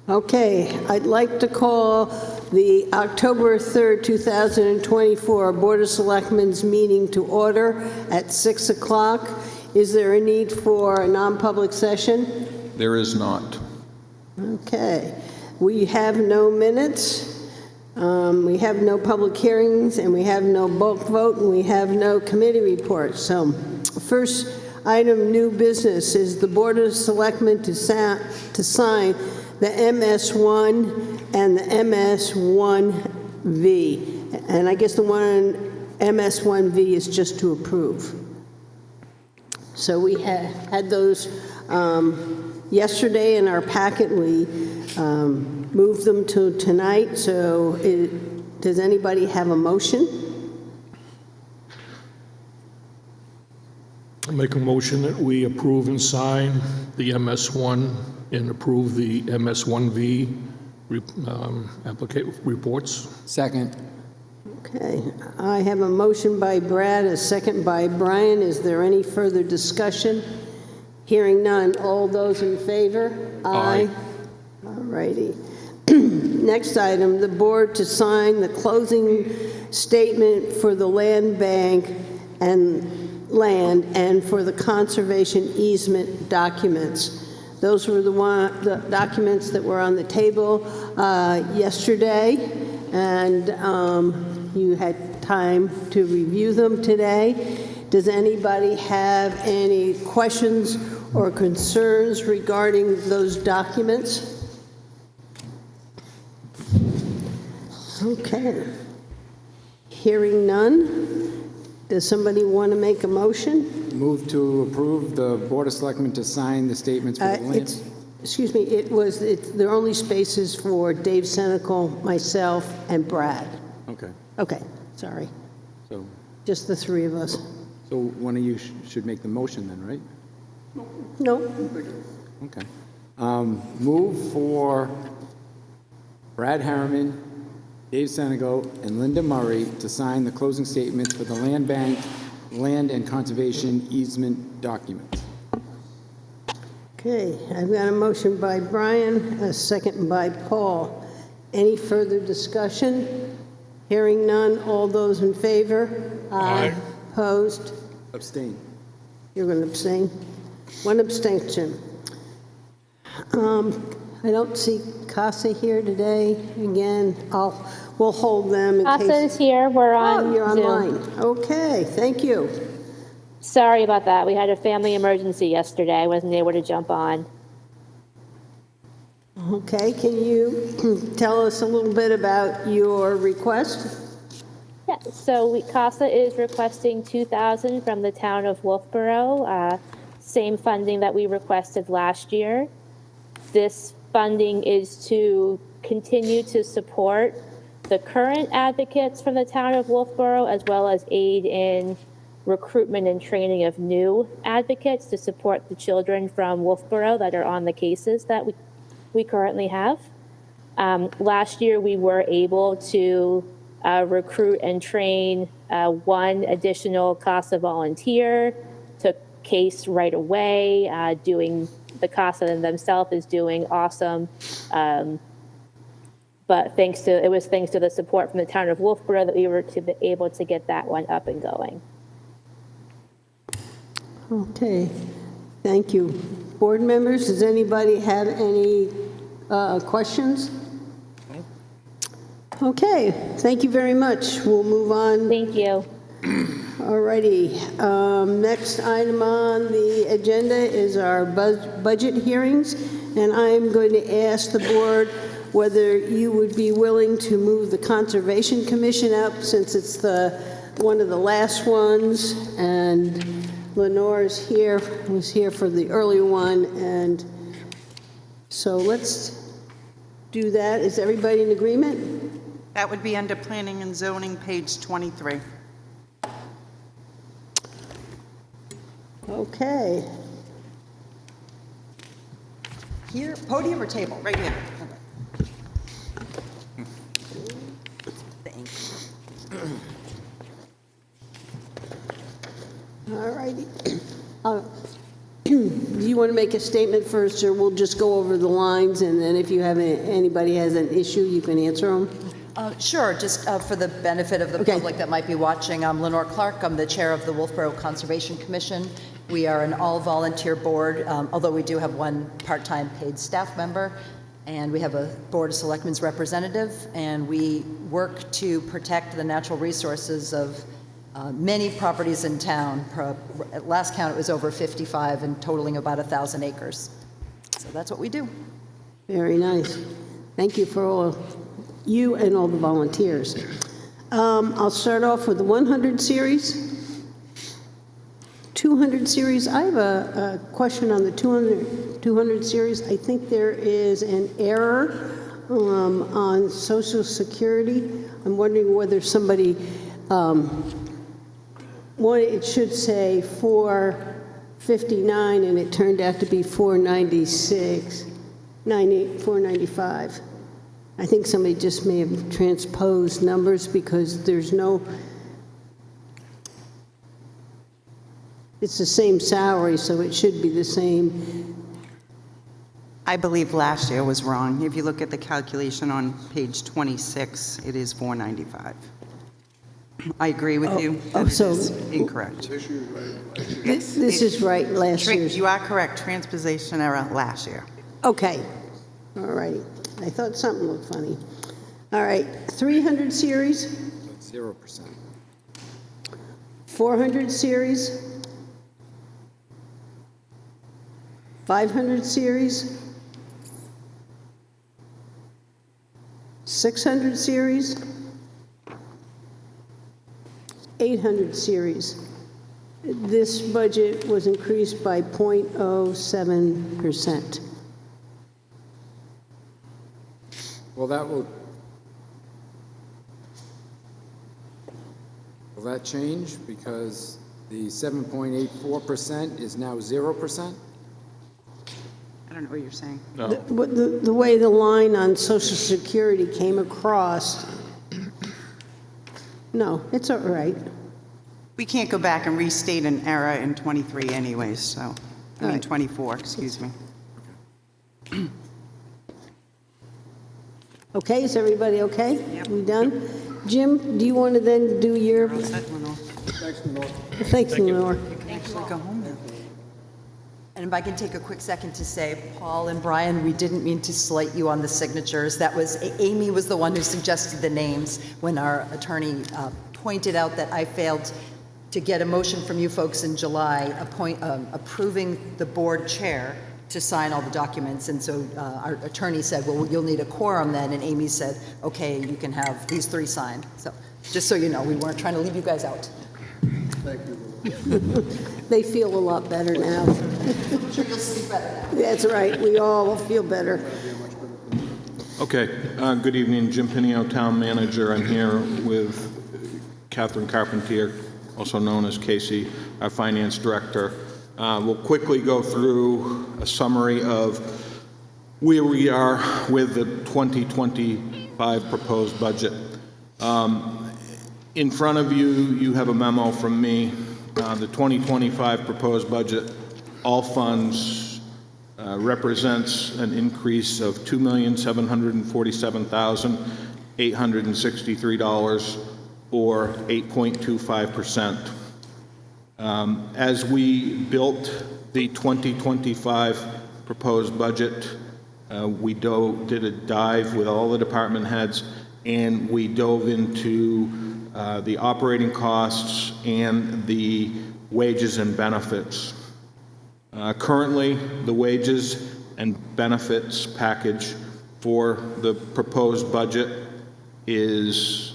Okay, I'd like to call the October 3rd, 2024 Board of Selectmen's meeting to order at 6 o'clock. Is there a need for a non-public session? There is not. Okay. We have no minutes. We have no public hearings, and we have no bulk vote, and we have no committee reports. So, first item, new business, is the Board of Selectmen to sign the MS1 and the MS1V. And I guess the one MS1V is just to approve. So we had those yesterday in our packet. We moved them to tonight. So does anybody have a motion? I make a motion that we approve and sign the MS1 and approve the MS1V applicant reports. Second. Okay, I have a motion by Brad, a second by Brian. Is there any further discussion? Hearing none. All those in favor? Aye. All righty. Next item, the board to sign the closing statement for the land bank and for the conservation easement documents. Those were the documents that were on the table yesterday, and you had time to review them today. Does anybody have any questions or concerns regarding those documents? Okay. Hearing none. Does somebody want to make a motion? Move to approve the Board of Selectmen to sign the statements for the land. Excuse me, there are only spaces for Dave Senecal, myself, and Brad. Okay. Okay, sorry. So Just the three of us. one of you should make the motion then, right? No? Okay. Move for Brad Harriman, Dave Senegal, and Linda Murray to sign the closing statements for the land bank, land and conservation easement documents. Okay, I've got a motion by Brian, a second by Paul. Any further discussion? Hearing none, all those in favor? Aye. Opposed? Abstain. You're going to abstain? One abstention. I don't see Casa here today. Again, we'll hold them in case. Casa's here. We're on Oh, you're Zoom. online. Okay, thank you. Sorry about that. We had a family emergency yesterday. I wasn't able to jump on. Okay, can you tell us a little bit about your request? Yeah, so CASA is requesting $2,000 from the town of Wolfeboro, same funding that we requested last year. This funding is to continue to support the current advocates from the town of Wolfeboro, as well as aid in recruitment and training of new advocates to support the children from Wolfeboro that are on the cases that we currently have. Last year, we were able to recruit and train one additional CASA volunteer, took case right away, doing the CASA themselves is doing awesome. But it was thanks to the support from the town of Wolfeboro that we were able to get that one up and going. Okay, thank you. Board members, does anybody have any questions? Okay, thank you very much. We'll move on. Thank you. All righty. Next item on the agenda is our budget hearings, and I'm going to ask the board whether you would be willing to move the Conservation Commission up, since it's one of the last ones, and Lenore's here, was here for the earlier one, and so let's do that. Is everybody in agreement? That would be under Planning and Zoning, page 23. Okay. Here, podium or table? Right here. Thank you. All righty. Do you want to make a statement first, or we'll just go over the lines, and then if you have, anybody has an issue, you can answer them? Sure, just for the benefit of the Okay. public that might be watching, I'm Lenore Clark. I'm the chair of the Wolfeboro Conservation Commission. We are an all-volunteer board, although we do have one part-time paid staff member, and we have a Board of Selectmen's representative, and we work to protect the natural resources of many properties in town. At last count, it was over 55 and totaling about 1,000 acres. So that's what we do. Very nice. Thank you for all, you and all the volunteers. I'll start off with the 100 series. 200 series, I have a question on the 200 series. I think there is an error on Social Security. I'm wondering whether somebody, it should say 459, and it turned out to be 496, 495. I think somebody just may have transposed numbers because there's no, it's the same salary, so it should be the same. I believe last year was wrong. If you look at the calculation on page 26, it is 495. I agree with you. oh, That so- is incorrect. This is right, last year's. You are correct. Transposition error last year. Okay, all right. I thought something looked funny. All right, 300 series, 0%. 400 series, 500 series, 600 series, 800 series. This budget was increased by 0.07%. Well, will that change because the 7.84% is now 0%? I don't know what you're saying. The way the line on Social Security came across, no, it's all right. We can't go back and restate an error in 23 anyways, so, I mean, right. 24, excuse me. Okay, is everybody okay? Yep. We done? Jim, do you want to then do your, All set, Lenore. thanks, Lenore. Actually, go home now. And if I can take a quick second to say, Paul and Brian, we didn't mean to slight you on the signatures. That was, Amy was the one who suggested the names when our attorney pointed out that I failed to get a motion from you folks in July approving the board chair to sign all the documents. And so our attorney said, well, you'll need a quorum then. And Amy said, okay, you can have these three signed. So just so you know, we weren't trying to leave you guys out. They feel a lot better now. I'm sure you'll sleep better now. That's right, we all feel better. Okay, good evening, Jim Pinio, Town Manager. I'm here with Catherine Carpentier, also known as Casey, our Finance Director. We'll quickly go through a summary of where we are with the 2025 proposed budget. In front of you, you have a memo from me. The 2025 proposed budget, all funds, represents an increase of $2,747,863, or 8.25%. As we built the 2025 proposed budget, we did a dive with all the department heads, and we dove into the operating costs and the wages and benefits. Currently, the wages and benefits package for the proposed budget is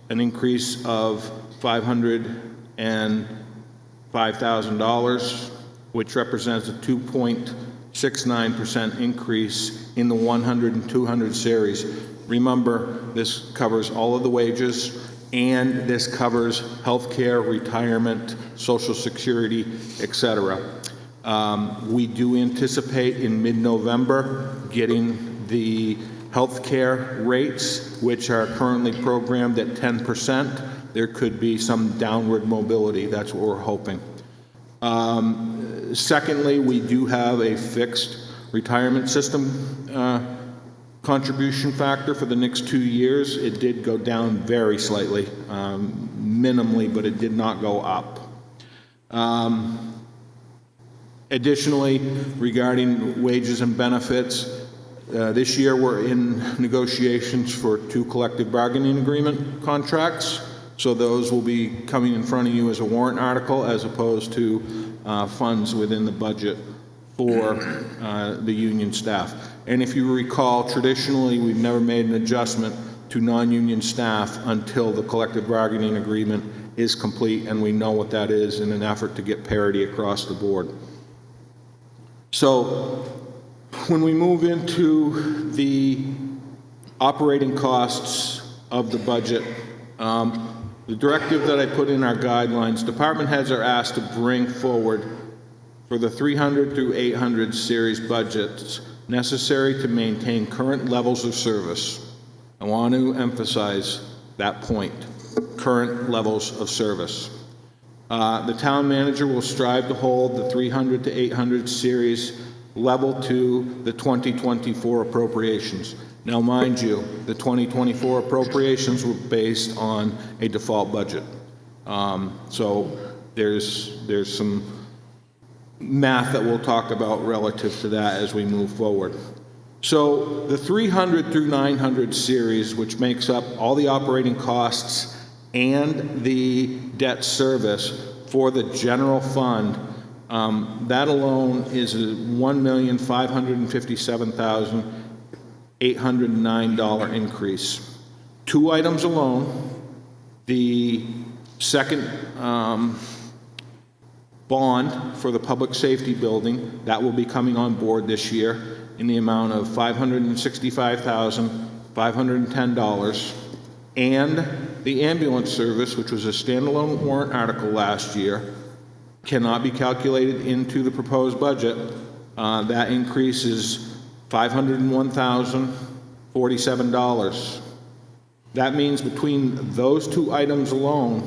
an increase of $505,000, which represents a 2.69% increase in the 100 and 200 series. Remember, this covers all of the wages, and this covers health care, retirement, Social Security, etc. We do anticipate in mid-November getting the health care rates, which are currently programmed at 10%. There could be some downward mobility. That's what we're hoping. Secondly, we do have a fixed retirement system contribution factor for the next 2 years. It did go down very slightly, minimally, but it did not go up. Additionally, regarding wages and benefits, this year we're in negotiations for 2 collective bargaining agreement contracts. So those will be coming in front of you as a warrant article as opposed to funds within the budget for the union staff. And if you recall, traditionally, we've never made an adjustment to non-union staff until the collective bargaining agreement is complete and we know what that is in an effort to get parity across the board. So when we move into the operating costs of the budget, the directive that I put in our guidelines, department heads are asked to bring forward for the 300 through 800 series budgets necessary to maintain current levels of service. I want to emphasize that point, current levels of service. The town manager will strive to hold the 300 to 800 series level to the 2024 appropriations. Now, mind you, the 2024 appropriations were based on a default budget. So there's some math that we'll talk about relative to that as we move forward. So the 300 through 900 series, which makes up all the operating costs and the debt service for the general fund, that alone is a $1,557,809 increase. 2 items alone, the second bond for the public safety building, that will be coming on board this year in the amount of $565,510, and the ambulance service, which was a standalone warrant article last year, cannot be calculated into the proposed budget. That increase is $501,047. That means between those 2 items alone,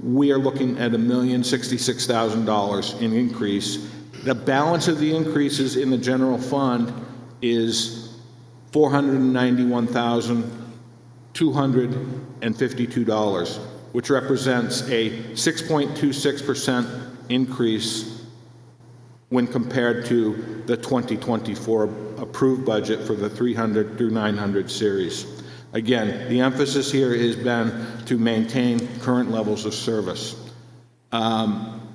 we are looking at $1,066,000 in increase. The balance of the increases in the general fund is $491,252, which represents a 6.26% increase when compared to the 2024 approved budget for the 300 through 900 series. Again, the emphasis here has been to maintain current levels of service.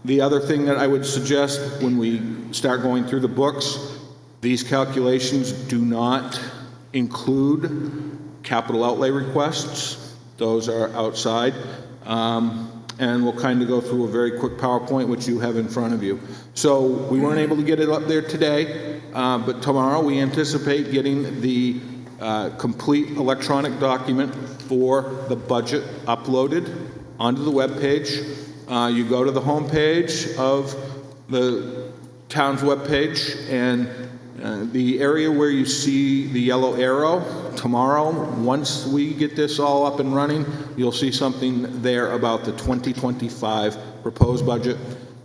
The other thing that I would suggest when we start going through the books, these calculations do not include capital outlay requests. Those are outside. And we'll kind of go through a very quick PowerPoint, which you have in front of you. So we weren't able to get it up there today, but tomorrow we anticipate getting the complete electronic document for the budget uploaded onto the web page. You go to the home page of the town's web page, and the area where you see the yellow arrow, tomorrow, once we get this all up and running, you'll see something there about the 2025 proposed budget,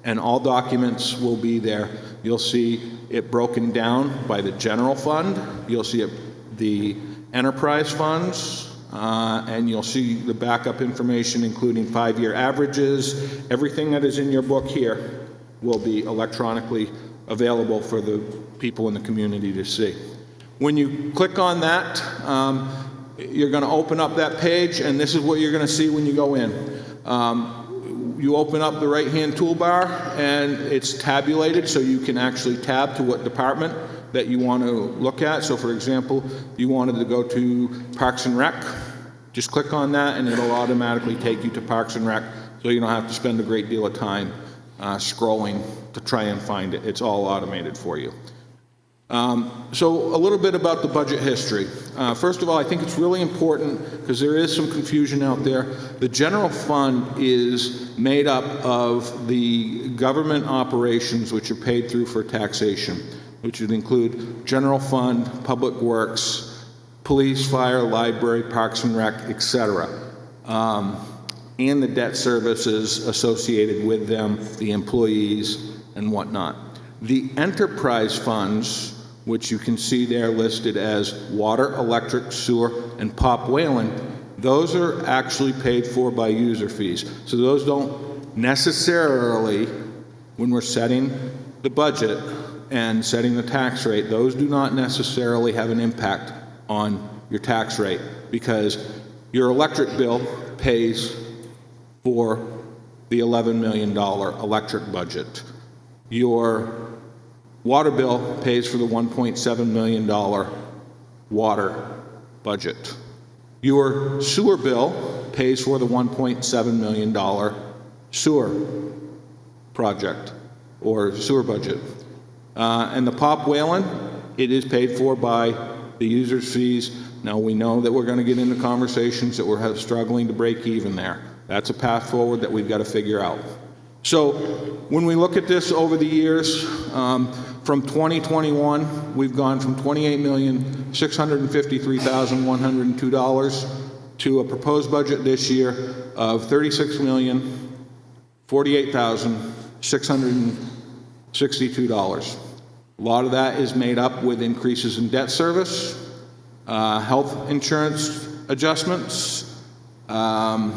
and all documents will be there. You'll see it broken down by the general fund, you'll see it, the enterprise funds, and you'll see the backup information, including 5-year averages. Everything that is in your book here will be electronically available for the people in the community to see. When you click on that, you're going to open up that page, and this is what you're going to see when you go in. You open up the right-hand toolbar, and it's tabulated, so you can actually tab to what department that you want to look at. So, for example, you wanted to go to Parks and Rec, just click on that, and it'll automatically take you to Parks and Rec, so you don't have to spend a great deal of time scrolling to try and find it. It's all automated for you. So a little bit about the budget history. First of all, I think it's really important because there is some confusion out there. The general fund is made up of the government operations which are paid through for taxation, which would include general fund, public works, police, fire, library, parks and rec, etc. and the debt services associated with them, the employees and whatnot. The enterprise funds, which you can see there listed as water, electric, sewer, and Pop Whalen, those are actually paid for by user fees. So those don't necessarily, when we're setting the budget and setting the tax rate, those do not necessarily have an impact on your tax rate, because your electric bill pays for the $11 million electric budget. Your water bill pays for the $1.7 million water budget. Your sewer bill pays for the $1.7 million sewer project or sewer budget. And the Pop Whalen, it is paid for by the user's fees. Now, we know that we're going to get into conversations that we're struggling to break even there. That's a path forward that we've got to figure out. So when we look at this over the years, from 2021, we've gone from $28,653,102 to a proposed budget this year of $36,048,662. A lot of that is made up with increases in debt service, health insurance adjustments, and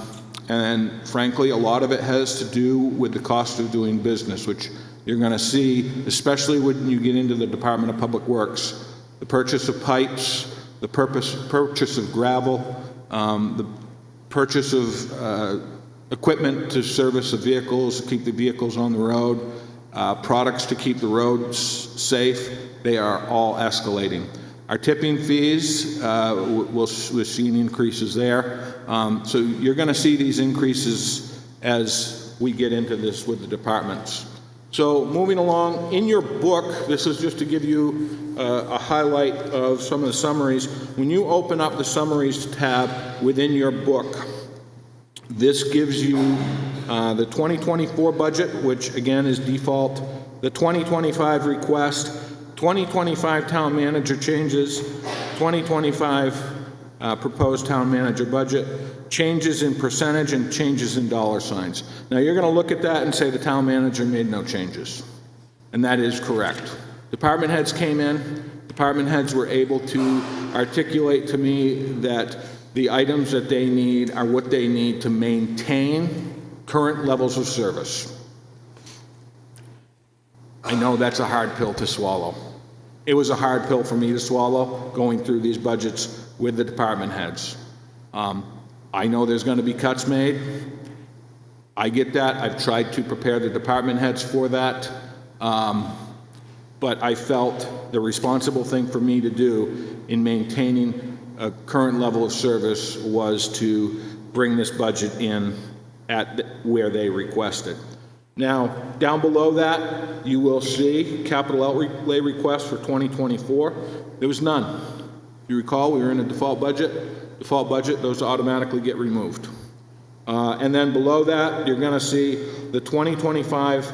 frankly, a lot of it has to do with the cost of doing business, which you're going to see, especially when you get into the Department of Public Works. The purchase of pipes, the purchase of gravel, the purchase of equipment to service the vehicles, to keep the vehicles on the road, products to keep the roads safe, they are all escalating. Our tipping fees, we're seeing increases there. So you're going to see these increases as we get into this with the departments. So moving along, in your book, this is just to give you a highlight of some of the summaries. When you open up the summaries tab within your book, this gives you the 2024 budget, which again is default, the 2025 request, 2025 town manager changes, 2025 proposed town manager budget, changes in percentage and changes in dollar signs. Now you're going to look at that and say the town manager made no changes. And that is correct. Department heads came in, department heads were able to articulate to me that the items that they need are what they need to maintain current levels of service. I know that's a hard pill to swallow. It was a hard pill for me to swallow going through these budgets with the department heads. I know there's going to be cuts made. I get that. I've tried to prepare the department heads for that. But I felt the responsible thing for me to do in maintaining a current level of service was to bring this budget in at where they requested. Now, down below that, you will see capital outlay request for 2024. There was none. If you recall, we were in a default budget. Default budget, those automatically get removed. And then below that, you're going to see the 2025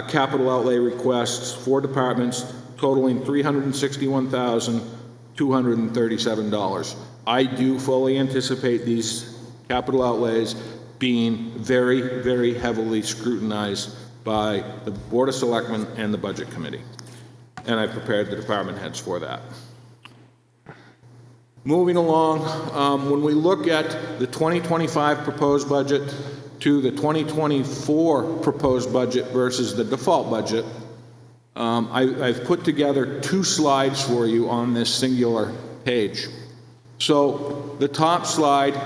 capital outlay requests for departments totaling $361,237. I do fully anticipate these capital outlays being very, very heavily scrutinized by the Board of Selectmen and the Budget Committee. And I prepared the department heads for that. Moving along, when we look at the 2025 proposed budget to the 2024 proposed budget versus the default budget, I've put together two slides for you on this singular page. So the top slide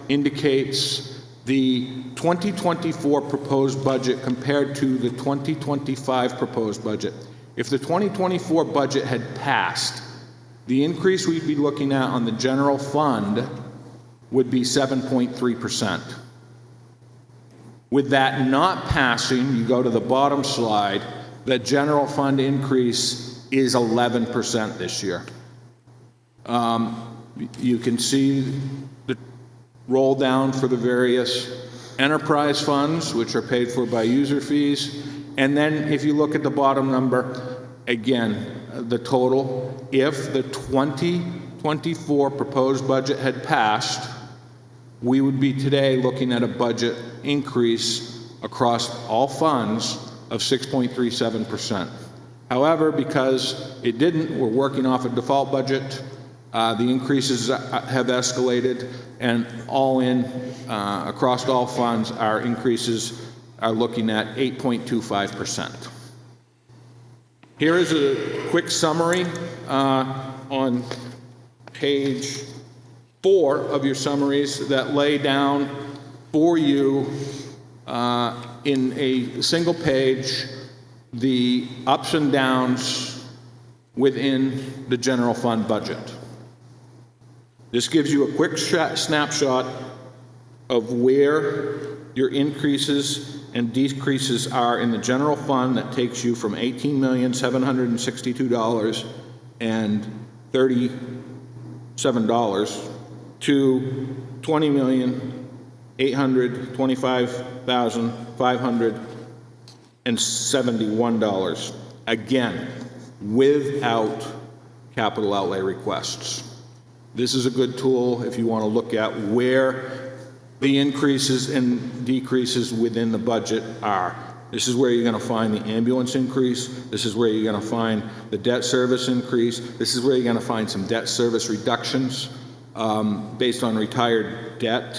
indicates the 2024 proposed budget compared to the 2025 proposed budget. If the 2024 budget had passed, the increase we'd be looking at on the general fund would be 7.3%. With that not passing, you go to the bottom slide, the general fund increase is 11% this year. You can see the roll down for the various enterprise funds, which are paid for by user fees. And then if you look at the bottom number, again, the total, if the 2024 proposed budget had passed, we would be today looking at a budget increase across all funds of 6.37%. However, because it didn't, we're working off a default budget. The increases have escalated, and all in, across all funds, our increases are looking at 8.25%. Here is a quick summary on page 4 of your summaries that lay down for you in a single page the ups and downs within the general fund budget. This gives you a quick snapshot of where your increases and decreases are in the general fund. That takes you from $18,762.37 to $20,825,571. Again, without capital outlay requests. This is a good tool if you want to look at where the increases and decreases within the budget are. This is where you're going to find the ambulance increase. This is where you're going to find the debt service increase. This is where you're going to find some debt service reductions based on retired debt.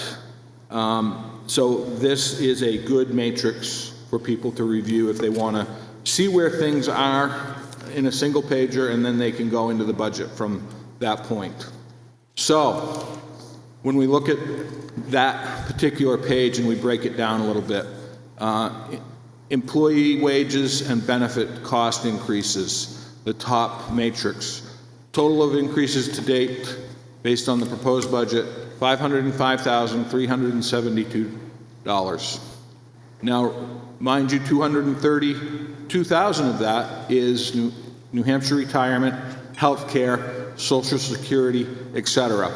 So this is a good matrix for people to review if they want to see where things are in a single pager, and then they can go into the budget from that point. So when we look at that particular page and we break it down a little bit, employee wages and benefit cost increases, the top matrix. Total of increases to date based on the proposed budget, $505,372. Now, mind you, $232,000 of that is New Hampshire retirement, health care, Social Security, etc.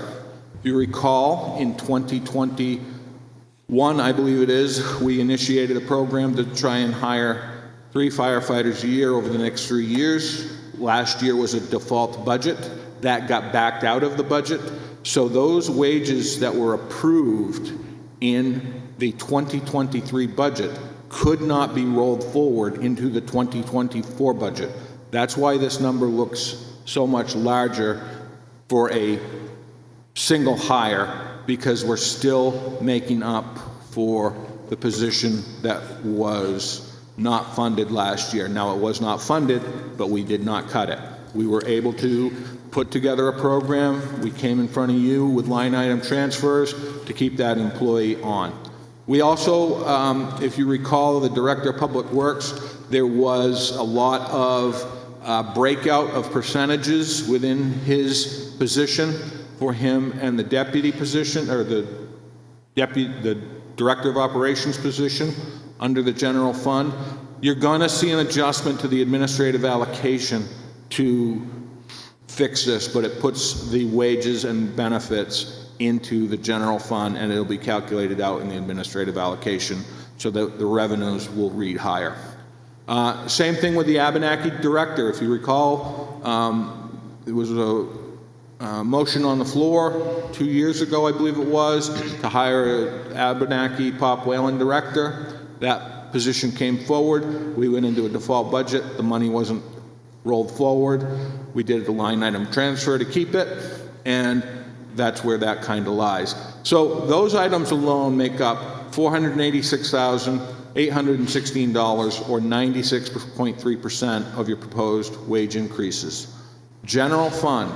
If you recall, in 2021, I believe it is, we initiated a program to try and hire 3 firefighters a year over the next 3 years. Last year was a default budget. That got backed out of the budget. So those wages that were approved in the 2023 budget could not be rolled forward into the 2024 budget. That's why this number looks so much larger for a single hire, because we're still making up for the position that was not funded last year. Now, it was not funded, but we did not cut it. We were able to put together a program. We came in front of you with line item transfers to keep that employee on. We also, if you recall, the Director of Public Works, there was a lot of breakout of percentages within his position for him and the deputy position, or the Director of Operations position under the general fund. You're going to see an adjustment to the administrative allocation to fix this, but it puts the wages and benefits into the general fund, and it'll be calculated out in the administrative allocation so that the revenues will read higher. Same thing with the Abenaki director. If you recall, there was a motion on the floor 2 years ago, I believe it was, to hire an Abenaki Pop Whalen director. That position came forward. We went into a default budget. The money wasn't rolled forward. We did the line item transfer to keep it, and that's where that kind of lies. So those items alone make up $486,816, or 96.3% of your proposed wage increases. General fund.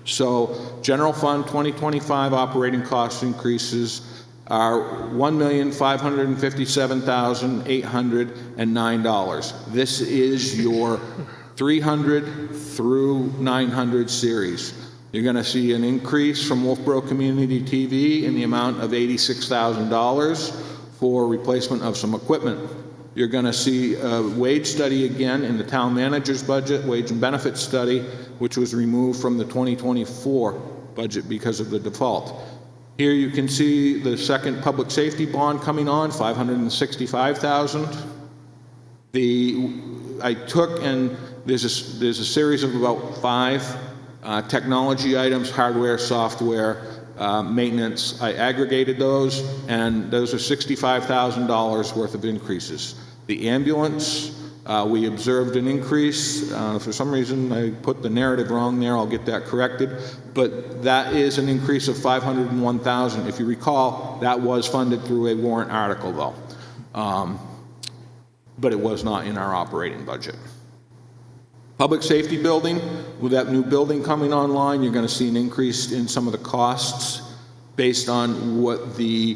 So general fund 2025 operating cost increases are $1,557,809. This is your 300 through 900 series. You're going to see an increase from Wolfeboro Community TV in the amount of $86,000 for replacement of some equipment. You're going to see a wage study again in the town manager's budget, wage and benefit study, which was removed from the 2024 budget because of the default. Here you can see the second public safety bond coming on, $565,000. I took, and there's a series of about 5 technology items, hardware, software, maintenance. I aggregated those, and those are $65,000 worth of increases. The ambulance, we observed an increase. For some reason, I put the narrative wrong there. I'll get that corrected. But that is an increase of $501,000. If you recall, that was funded through a warrant article, though. But it was not in our operating budget. Public safety building, with that new building coming online, you're going to see an increase in some of the costs based on what the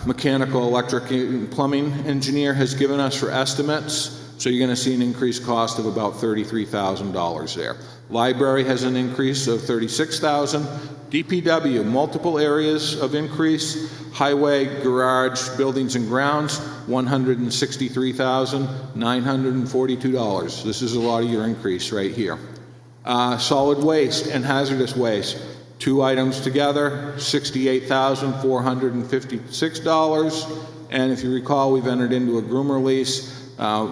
mechanical, electric, and plumbing engineer has given us for estimates. So you're going to see an increased cost of about $33,000 there. Library has an increase of $36,000. DPW, multiple areas of increase. Highway, garage, buildings and grounds, $163,942. This is a lot of your increase right here. Solid waste and hazardous waste, two items together, $68,456. And if you recall, we've entered into a groomer lease.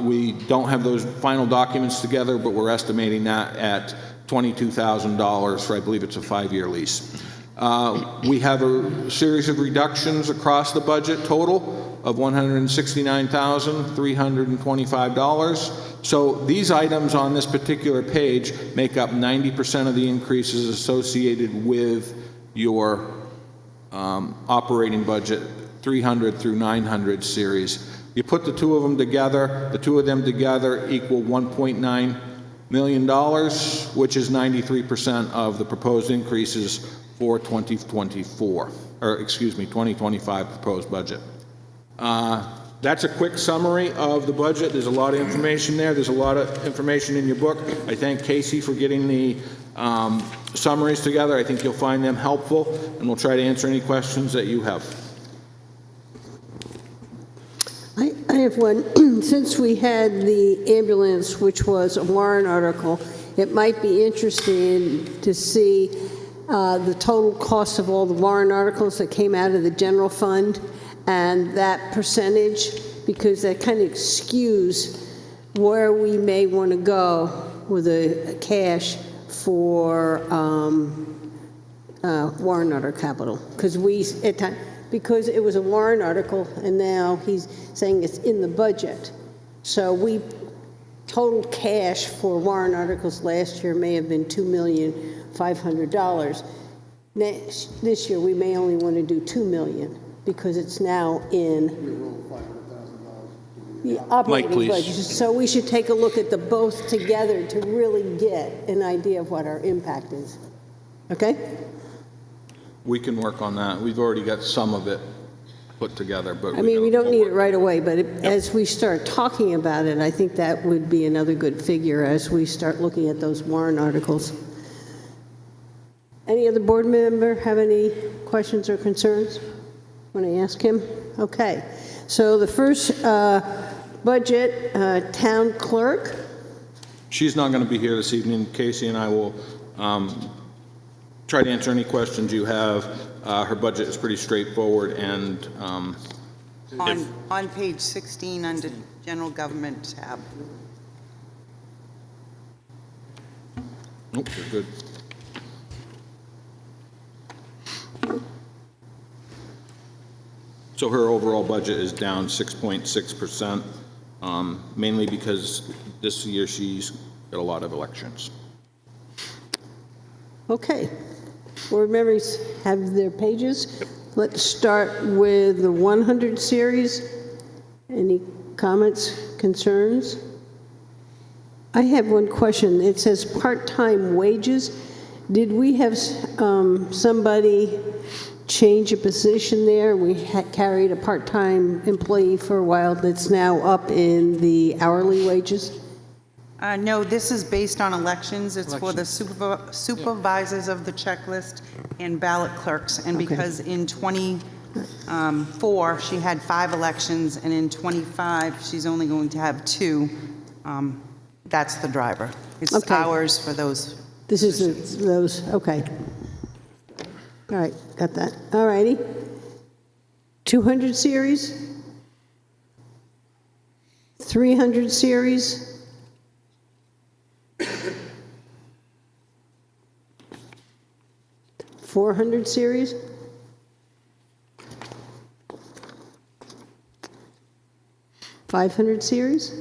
We don't have those final documents together, but we're estimating that at $22,000 for, I believe it's a 5-year lease. We have a series of reductions across the budget total of $169,325. So these items on this particular page make up 90% of the increases associated with your operating budget 300 through 900 series. You put the two of them together equal $1.9 million, which is 93% of the proposed increases for 2025 proposed budget. That's a quick summary of the budget. There's a lot of information there. There's a lot of information in your book. I thank Casey for getting the summaries together. I think you'll find them helpful, and we'll try to answer any questions that you have. I have one. Since we had the ambulance, which was a warrant article, it might be interesting to see the total cost of all the warrant articles that came out of the general fund and that percentage, because that kind of skews where we may want to go with the cash for warrant article capital. Because it was a warrant article, and now he's saying it's in the budget. So total cash for warrant articles last year may have been $2,500,000. This year, we may only want to do $2 million because it's now in the operating budget. So we should take a look at the both together to really get an idea of what our impact is. Okay? We can work on that. We've already got some of it put together, but we don't need it right away, but as we start talking about it, I think that would be another good figure as we start looking at those warrant articles. Any other board member have any questions or concerns? Want to ask him? Okay. So the first budget, town clerk. She's not going to be here this evening. Casey and I will try to answer any questions you have. Her budget is pretty straightforward, and On page 16 under general government tab. nope, you're good. So her overall budget is down 6.6%, mainly because this year she's got a lot of elections. Okay. Board members have their pages. Let's start with the 100 series. Any comments, concerns? I have one question. It says part-time wages. Did we have somebody change a position there? We carried a part-time employee for a while that's now up in the hourly wages? No, this is based on elections. It's for the supervisors of the checklist and ballot clerks. And because in 24, she had 5 elections, and in 25, she's only going to have 2. That's the driver. It's hours for those. This is those, okay. All right, got that. All righty. 200 series? 300 series? 400 400 series? $500 series?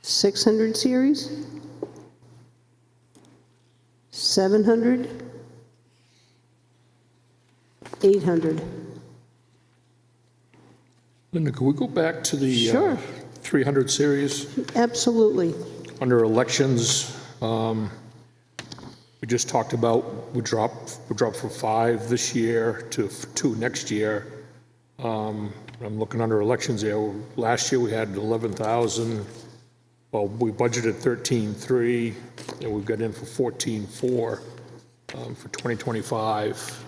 600 series? 700? 800? Linda, could we go back to the Sure. 300 series? Absolutely. Under elections, we just talked about, we dropped from 5 this year to 2 next year. I'm looking under elections there. Last year, we had 11,000. Well, we budgeted 13,3, and we've got in for 14,4 for 2025.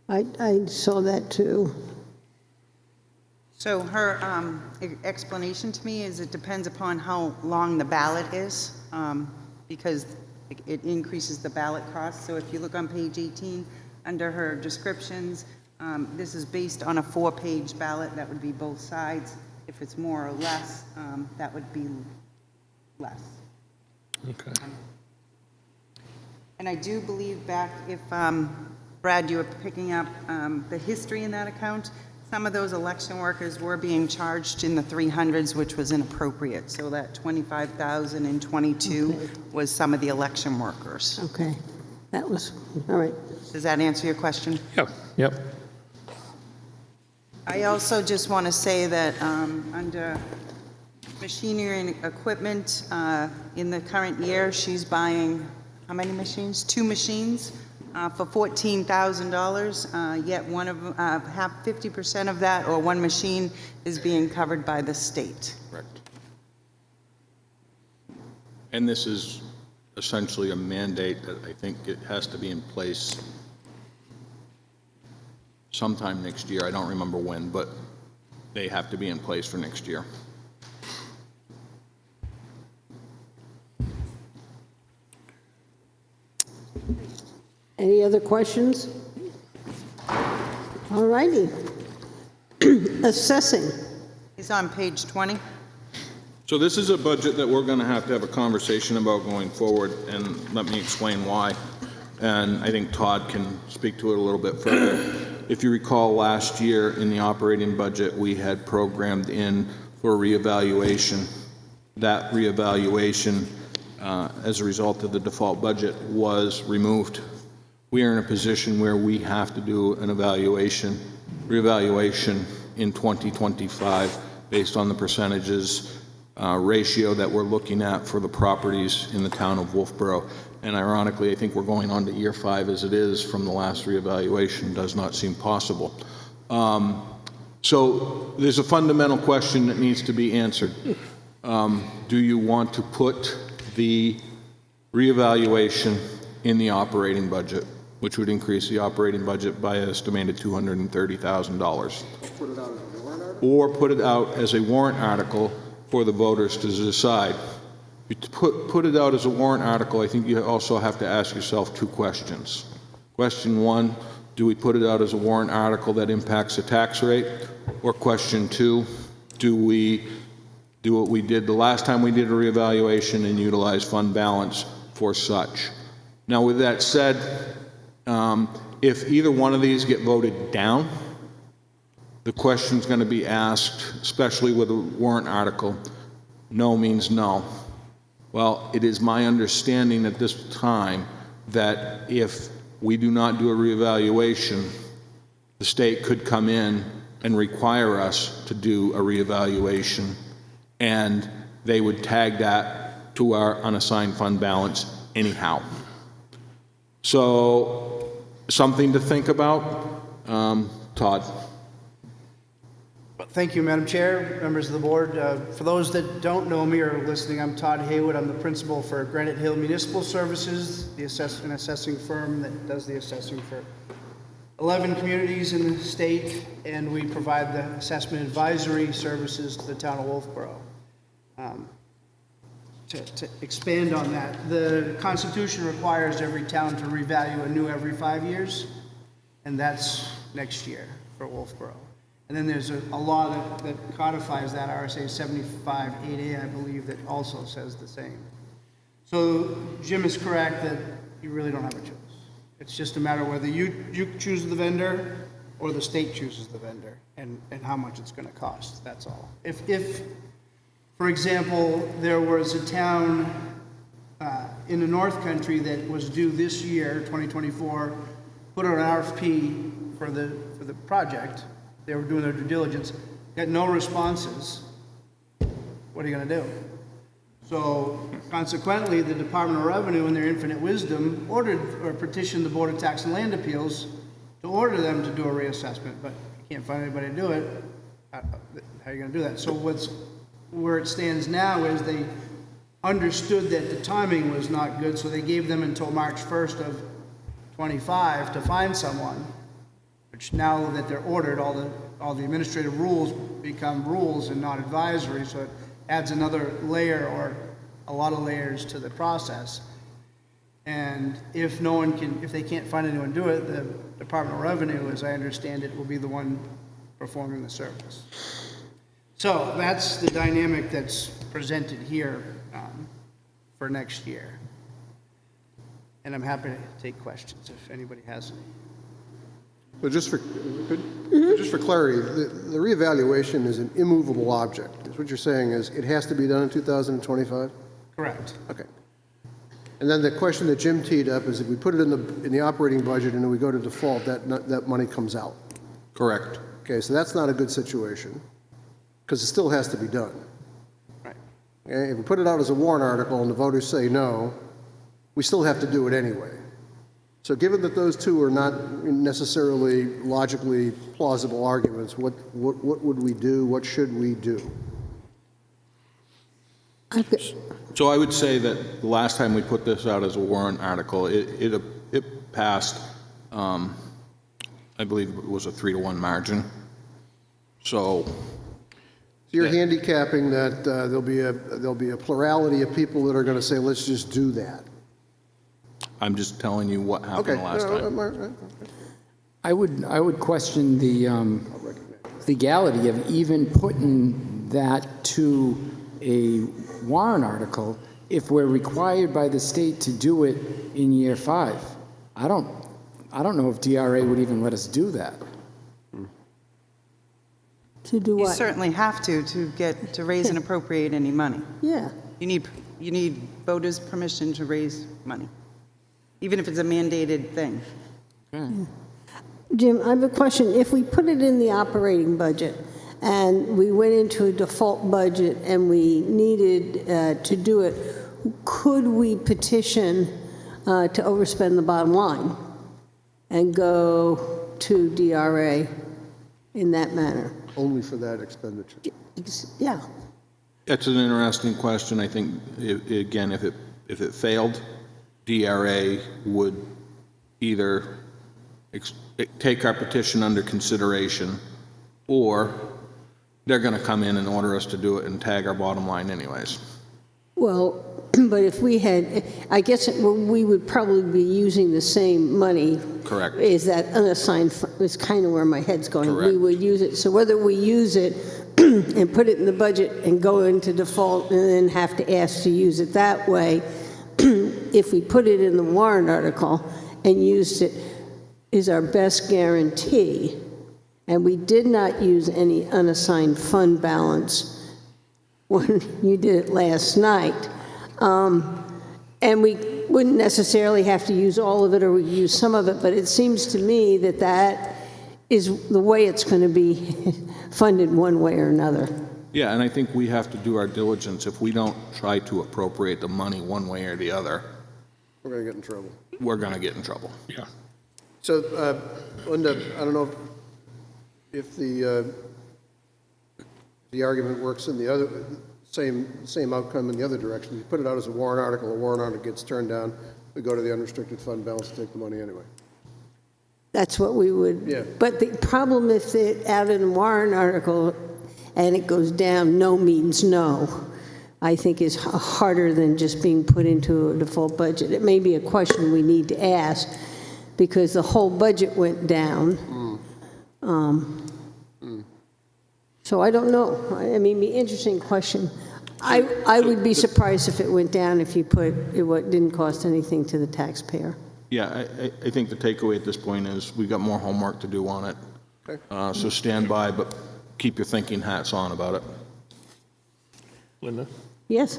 I saw that too. So her explanation to me is it depends upon how long the ballot is, because it increases the ballot cost. So if you look on page 18, under her descriptions, this is based on a 4-page ballot. That would be both sides. If it's more or less, that would be less. Okay. And I do believe back, if, Brad, you were picking up the history in that account, some of those election workers were being charged in the 300s, which was inappropriate. So that 25,000 and 22 was some of the election workers. Okay, that was, all right. Does that answer your question? Yep, yep. I also just want to say that under machinery and equipment, in the current year, she's buying, how many machines? 2 machines for $14,000, yet one of half 50% of that, or one machine, is being covered by the state. Correct. And this is essentially a mandate that I think it has to be in place sometime next year. I don't remember when, but they have to be in place for next year. Any other questions? All righty. Assessing. It's on page 20. So this is a budget that we're going to have a conversation about going forward, and let me explain why. And I think Todd can speak to it a little bit further. If you recall, last year in the operating budget, we had programmed in for reevaluation. That reevaluation, as a result of the default budget, was removed. We are in a position where we have to do an reevaluation in 2025 based on the percentages ratio that we're looking at for the properties in the town of Wolfeboro. And ironically, I think we're going on to year 5 as it is from the last reevaluation. Does not seem possible. So there's a fundamental question that needs to be answered. Do you want to put the reevaluation in the operating budget, which would increase the operating budget by an estimated $230,000? Or put it out as a warrant article for the voters to decide. You put it out as a warrant article, I think you also have to ask yourself 2 questions. Question 1, do we put it out as a warrant article that impacts the tax rate? Or question 2, do we do what we did the last time we did a reevaluation and utilize fund balance for such? Now, with that said, if either one of these get voted down, the question's going to be asked, especially with a warrant article, no means no. Well, it is my understanding at this time that if we do not do a reevaluation, the state could come in and require us to do a reevaluation, and they would tag that to our unassigned fund balance anyhow. So, something to think about. Todd. Thank you, Madam Chair, members of the board. For those that don't know me or are listening, I'm Todd Haywood. I'm the principal for Granite Hill Municipal Services, an assessing firm that does the assessing for 11 communities in the state, and we provide the assessment advisory services to the town of Wolfeboro. To expand on that, the Constitution requires every town to revalue anew every 5 years, and that's next year for Wolfeboro. And And then there's a law that codifies that, RSA 75-8A, I believe, that also says the same. So Jim is correct that you really don't have a choice. It's just a matter whether you choose the vendor or the state chooses the vendor, and how much it's going to cost, that's all. If, for example, there was a town in the North Country that was due this year, 2024, put out an RFP for the project, they were doing their due diligence, got no responses, what are you going to do? So consequently, the Department of Revenue, in their infinite wisdom, ordered or petitioned the Board of Tax and Land Appeals to order them to do a reassessment, but you can't find anybody to do it. How are you going to do that? So where it stands now is they understood that the timing was not good, so they gave them until March 1st of 25 to find someone, which now that they're ordered, all the administrative rules become rules and not advisory, so it adds another layer or a lot of layers to the process. And if they can't find anyone to do it, the Department of Revenue, as I understand it, will be the one performing the service. So that's the dynamic that's presented here for next year. And I'm happy to take questions if anybody has any. So just for clarity, the reevaluation is an immovable object. Is what you're saying is it has to be done in 2025? Correct. Okay. And then the question that Jim teed up is if we put it in the operating budget and then we go to default, that money comes out. Correct. Okay, so that's not a good situation because it still has to be done. Right. Okay? If we put it out as a warrant article and the voters say no, we still have to do it anyway. So given that those two are not necessarily logically plausible arguments, what would we do? What should we do? So I would say that the last time we put this out as a warrant article, it passed, I believe it was a 3-to-1 margin. So You're handicapping that there'll be a plurality of people that are going to say, let's just do that. I'm just telling you what happened last time. I would question the legality of even putting that to a warrant article if we're required by the state to do it in year 5. I don't know if DRA would even let us do that. To do You what? certainly have to raise and appropriate any money. Yeah. You need voters' permission to raise money, even if it's a mandated thing. Jim, I have a question. If we put it in the operating budget and we went into a default budget and we needed to do it, could we petition to overspend the bottom line and go to DRA in that manner? Only for that expenditure. Yeah. That's an interesting question. I think, again, if it failed, DRA would either take our petition under consideration, or they're going to come in and order us to do it and tag our bottom line anyways. Well, but if we had, I guess we would probably be using the same money. Correct. Is that unassigned, is kind of where my head's going. Correct. We would use it, so whether we use it and put it in the budget and go into default and then have to ask to use it that way, if we put it in the warrant article and used it, is our best guarantee. And we did not use any unassigned fund balance when you did it last night. And we wouldn't necessarily have to use all of it, or we use some of it, but it seems to me that that is the way it's going to be funded one way or another. Yeah, and I think we have to do our diligence. If we don't try to appropriate the money one way or the other, We're going to get in trouble. we're going to get in trouble. Yeah. So, Linda, I don't know if the argument works in the other, same outcome in the other direction. You put it out as a warrant article gets turned down, we go to the unrestricted fund balance to take the money anyway. That's what we would. Yeah. But the problem if it out in a warrant article and it goes down, no means no, I think is harder than just being put into a default budget. It may be a question we need to ask because the whole budget went down. So I don't know. I mean, be interesting question. I would be surprised if it went down if you put, it didn't cost anything to the taxpayer. Yeah, I think the takeaway at this point is we've got more homework to do on it. So stand by, but keep your thinking hats on about it. Linda? Yes?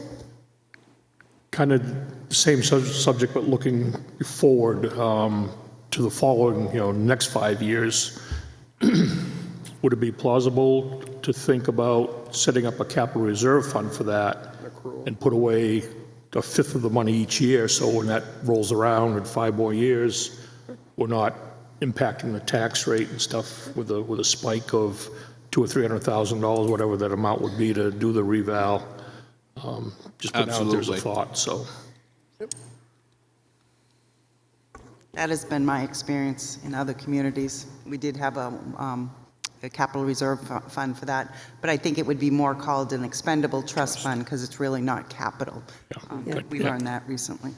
Kind of same subject, but looking forward to the following, next 5 years. Would it be plausible to think about setting up a capital reserve fund for that and put away a fifth of the money each year, so when that rolls around in 5 more years, we're not impacting the tax rate and stuff with a spike of $200,000 or $300,000, whatever that amount would be to do the reval. Just put out there's a Absolutely. thought, so. That has been my experience in other communities. We did have a capital reserve fund for that, but I think it would be more called an expendable trust fund because it's really not capital. We learned that recently.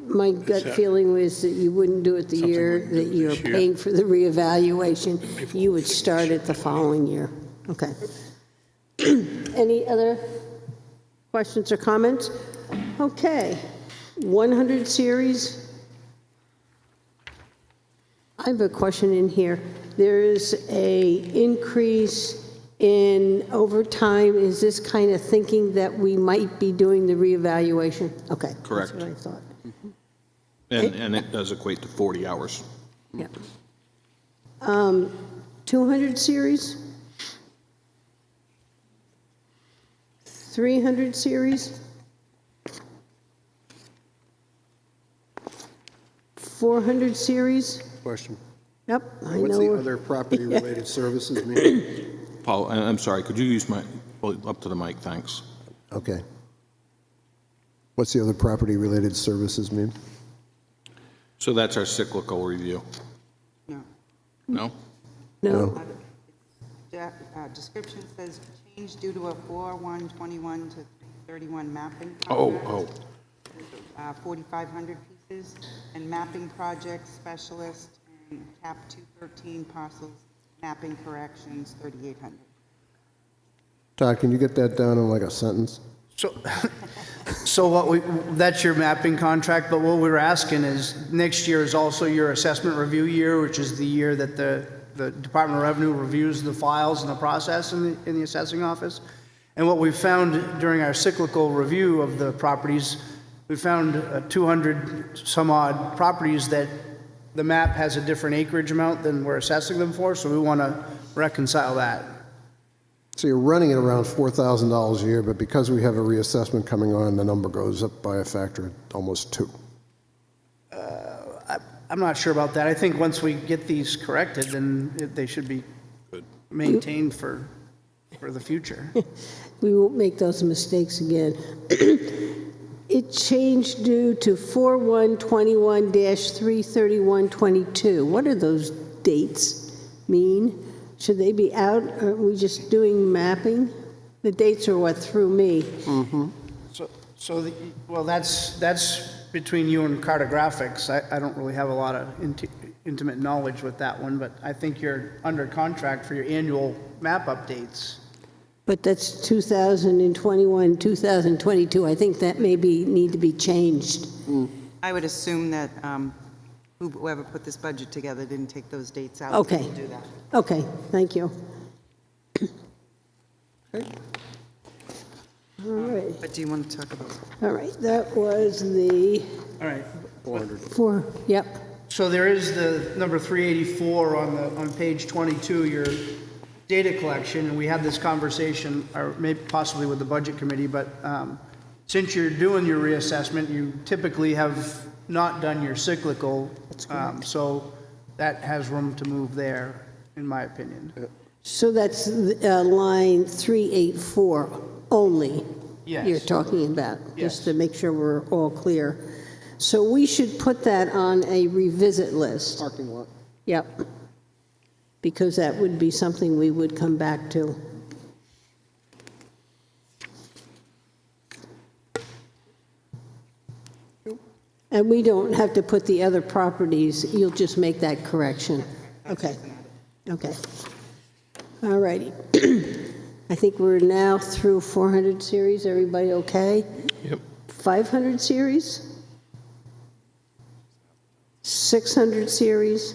My gut feeling was that you wouldn't do it the year that you're paying for the reevaluation. You would start it the following year. Okay. Any other questions or comments? Okay. 100 series. I have a question in here. There is a increase in overtime. Is this kind of thinking that we might be doing the reevaluation? Okay. Correct. That's what I thought. And it does equate to 40 hours. Yeah. 200 series? 300 series? 400 series? Question. Yep, I What's know. the we're- other property-related services mean? Paul, I'm sorry, could you use up to the mic, thanks. Okay. What's the other property-related services mean? So that's our cyclical review. No. No? No, Description says change due to a 4/1/21 to 31 mapping. Oh, contract. 4,500 pieces, and mapping project specialist, and cap 213 parcels, mapping corrections, 3,800. Todd, can you get that down in like a sentence? So that's your mapping contract, but what we're asking is, next year is also your assessment review year, which is the year that the Department of Revenue reviews the files and the process in the assessing office. And what we found during our cyclical review of the properties, we found 200 some odd properties that the map has a different acreage amount than we're assessing them for, so we want to reconcile that. So you're running it around $4,000 a year, but because we have a reassessment coming on, the number goes up by a factor of almost 2. I'm not sure about that. I think once we get these corrected, then they should be maintained for the future. we won't make those mistakes again. It changed due to 4/1/21-3/31/22. What do those dates mean? Should they be out? Are we just doing mapping? The dates are what threw me. Well, that's between you and cartographics. I don't really have a lot of intimate knowledge with that one, but I think you're under contract for your annual map updates. But that's 2021, 2022. I think that need to be changed. I would assume that whoever put this budget together didn't take those dates out. Okay. We'll do that. Okay, thank you. All right, But do you want to talk about? all right, that was the All right. 4, yep. So there is the number 384 on page 22, your data collection, and we had this conversation, or maybe possibly with the budget committee, but since you're doing your reassessment, you typically have not done your cyclical, so that has room to move there, in my opinion. So that's line 384 only Yes. you're talking about, just Yes. to make sure we're all clear. So we should put that on a revisit list. Parking lot. Yep. Because that would be something we would come back to. And we don't have to put the other properties, you'll just make that correction. Okay, okay. All righty. I think we're now through 400 series. Everybody okay? Yep. 500 series? 600 series?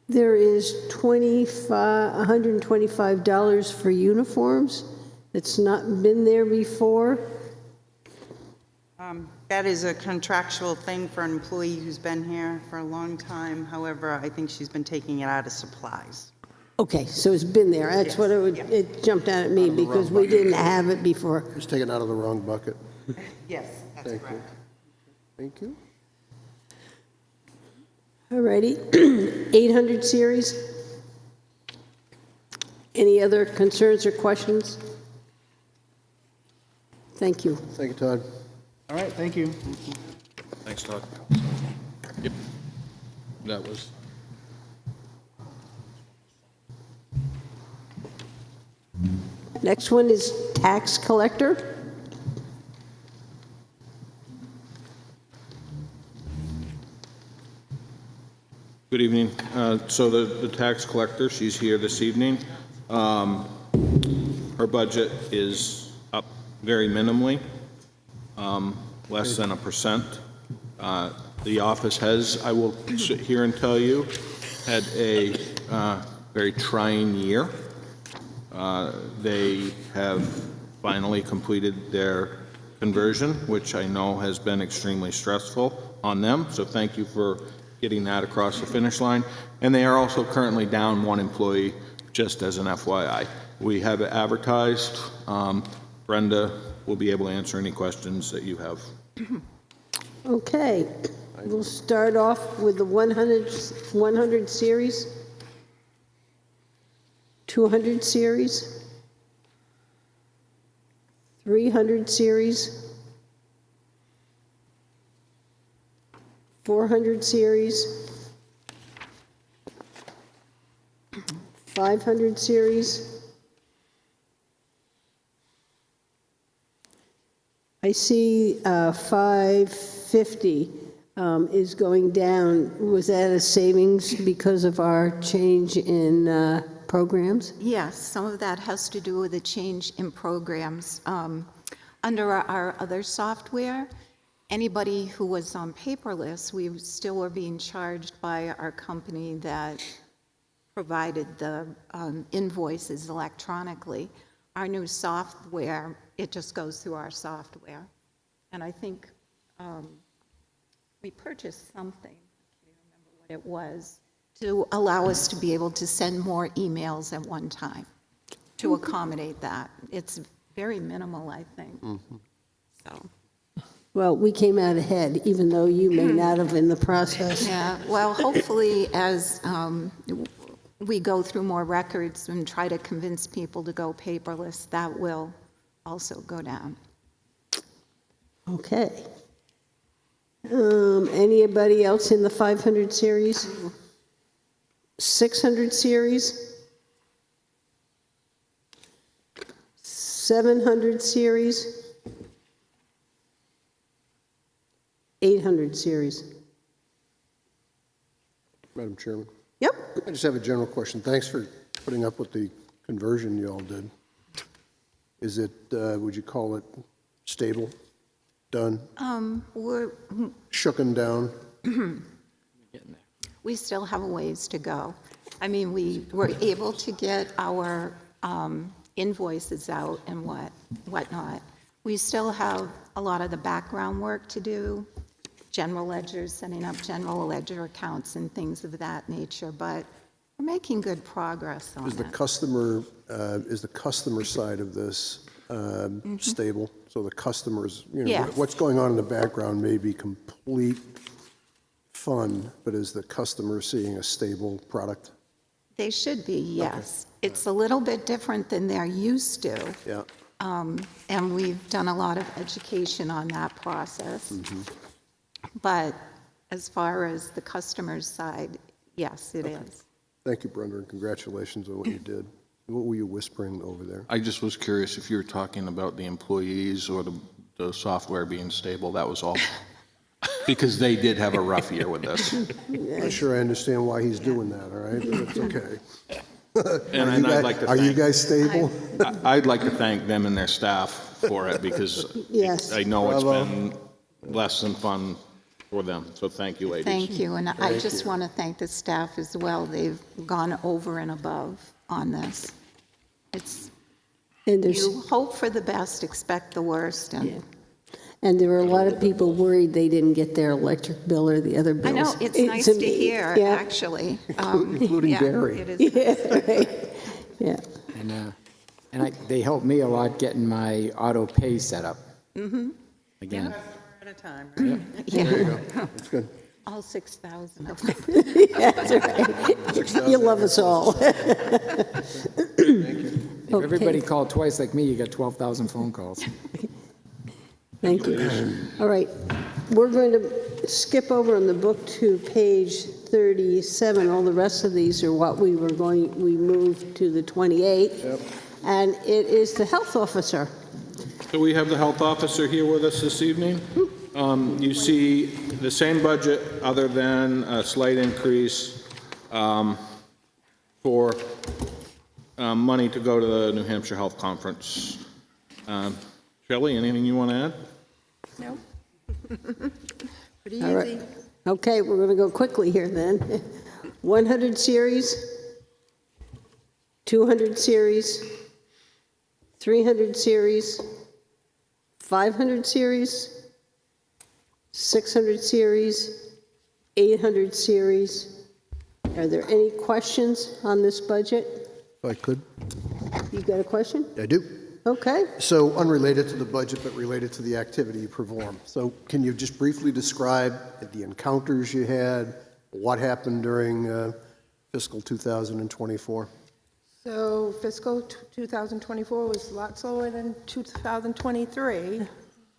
There is $125 for uniforms. It's not been there before. That is a contractual thing for an employee who's been here for a long time. However, I think she's been taking it out of supplies. Okay, so it's been there. That's what it jumped out at me because we didn't have it before. Just taken out of the wrong bucket. Yes, that's Thank you. correct. Thank you. All righty. 800 series? Any other concerns or questions? Thank you. Thank you, Todd. All right, thank you. Thanks, Todd. Yep. That was. Next one is tax collector. Good evening. So the tax collector, she's here this evening. Her budget is up very minimally, less than 1%. The office has, I will sit here and tell you, had a very trying year. They have finally completed their conversion, which I know has been extremely stressful on them. So thank you for getting that across the finish line. And they are also currently down one employee, just as an FYI. We have it advertised. Brenda will be able to answer any questions that you have. Okay, we'll start off with the 100 series, 200 series, 300 series, 400 series, 500 series. I see 550 is going down. Was that a savings because of our change in programs? Yes, some of that has to do with a change in programs. Under our other software, anybody who was on paperless, we still were being charged by our company that provided the invoices electronically. Our new software, it just goes through our software. And I think we purchased something, I can't remember what it was, to allow us to be able to send more emails at one time to accommodate that. It's very minimal, I think. So, Well, we came out ahead, even though you may not have in the process. yeah, well, hopefully as we go through more records and try to convince people to go paperless, that will also go down. Okay. Anybody else in the 500 series? 600 series? 700 series? 800 series? Madam Chairman, Yep. I just have a general question. Thanks for putting up with the conversion you all did. Is it, would you call it stable, done, We're, shooken down? we still have a ways to go. I mean, we were able to get our invoices out and whatnot. We still have a lot of the background work to do, general ledgers, setting up general ledger accounts and things of that nature, but we're making good progress on Is the it. customer side of this stable? So the customers, Yes. what's going on in the background may be complete fun, but is the customer seeing a stable product? They should be, yes. It's a little bit different than they're used to. Yeah. And we've done a lot of education on that process. But as far as the customer's side, yes, it is. Thank you, Brenda, and congratulations on what you did. What were you whispering over there? I just was curious if you were talking about the employees or the software being stable, that was all. because they did have a rough year with this. I'm not sure I understand why he's doing that, all right? But it's okay. And I'd like to Are you thank, guys stable? I'd like to thank them and their staff for it, because Yes. I know it's Bravo. been less than fun for them. So thank you, ladies. Thank you, and I just want to thank the staff as well. They've gone over and above on this. It's, And there's, you hope for the best, expect the worst, and and there were a lot of people worried they didn't get their electric bill or the other bills. I know, it's nice to hear, Yeah. actually. Including Yeah, Barry. it is. Yeah, And they helped me a lot getting my auto pay set up. Again. At a time, right? Yeah, That's good. all 6,000 of them. that's right. You love us all. If everybody called twice like me, you got 12,000 phone calls. Thank you. All right, we're going to skip over in the book to page 37. All the rest of these are what we moved to the 28th. And it is the health officer. So we have the health officer here with us this evening. You see the same budget, other than a slight increase for money to go to the New Hampshire Health Conference. Shelley, anything you want to add? No. Pretty All right. easy. Okay, we're going to go quickly here then. 100 series, 200 series, 300 series, 500 series, 600 series, 800 series. Are there any questions on this budget? If I could, You got a question? I do. Okay. So unrelated to the budget, but related to the activity you perform. So can you just briefly describe the encounters you had, what happened during fiscal 2024? So fiscal 2024 was a lot slower than 2023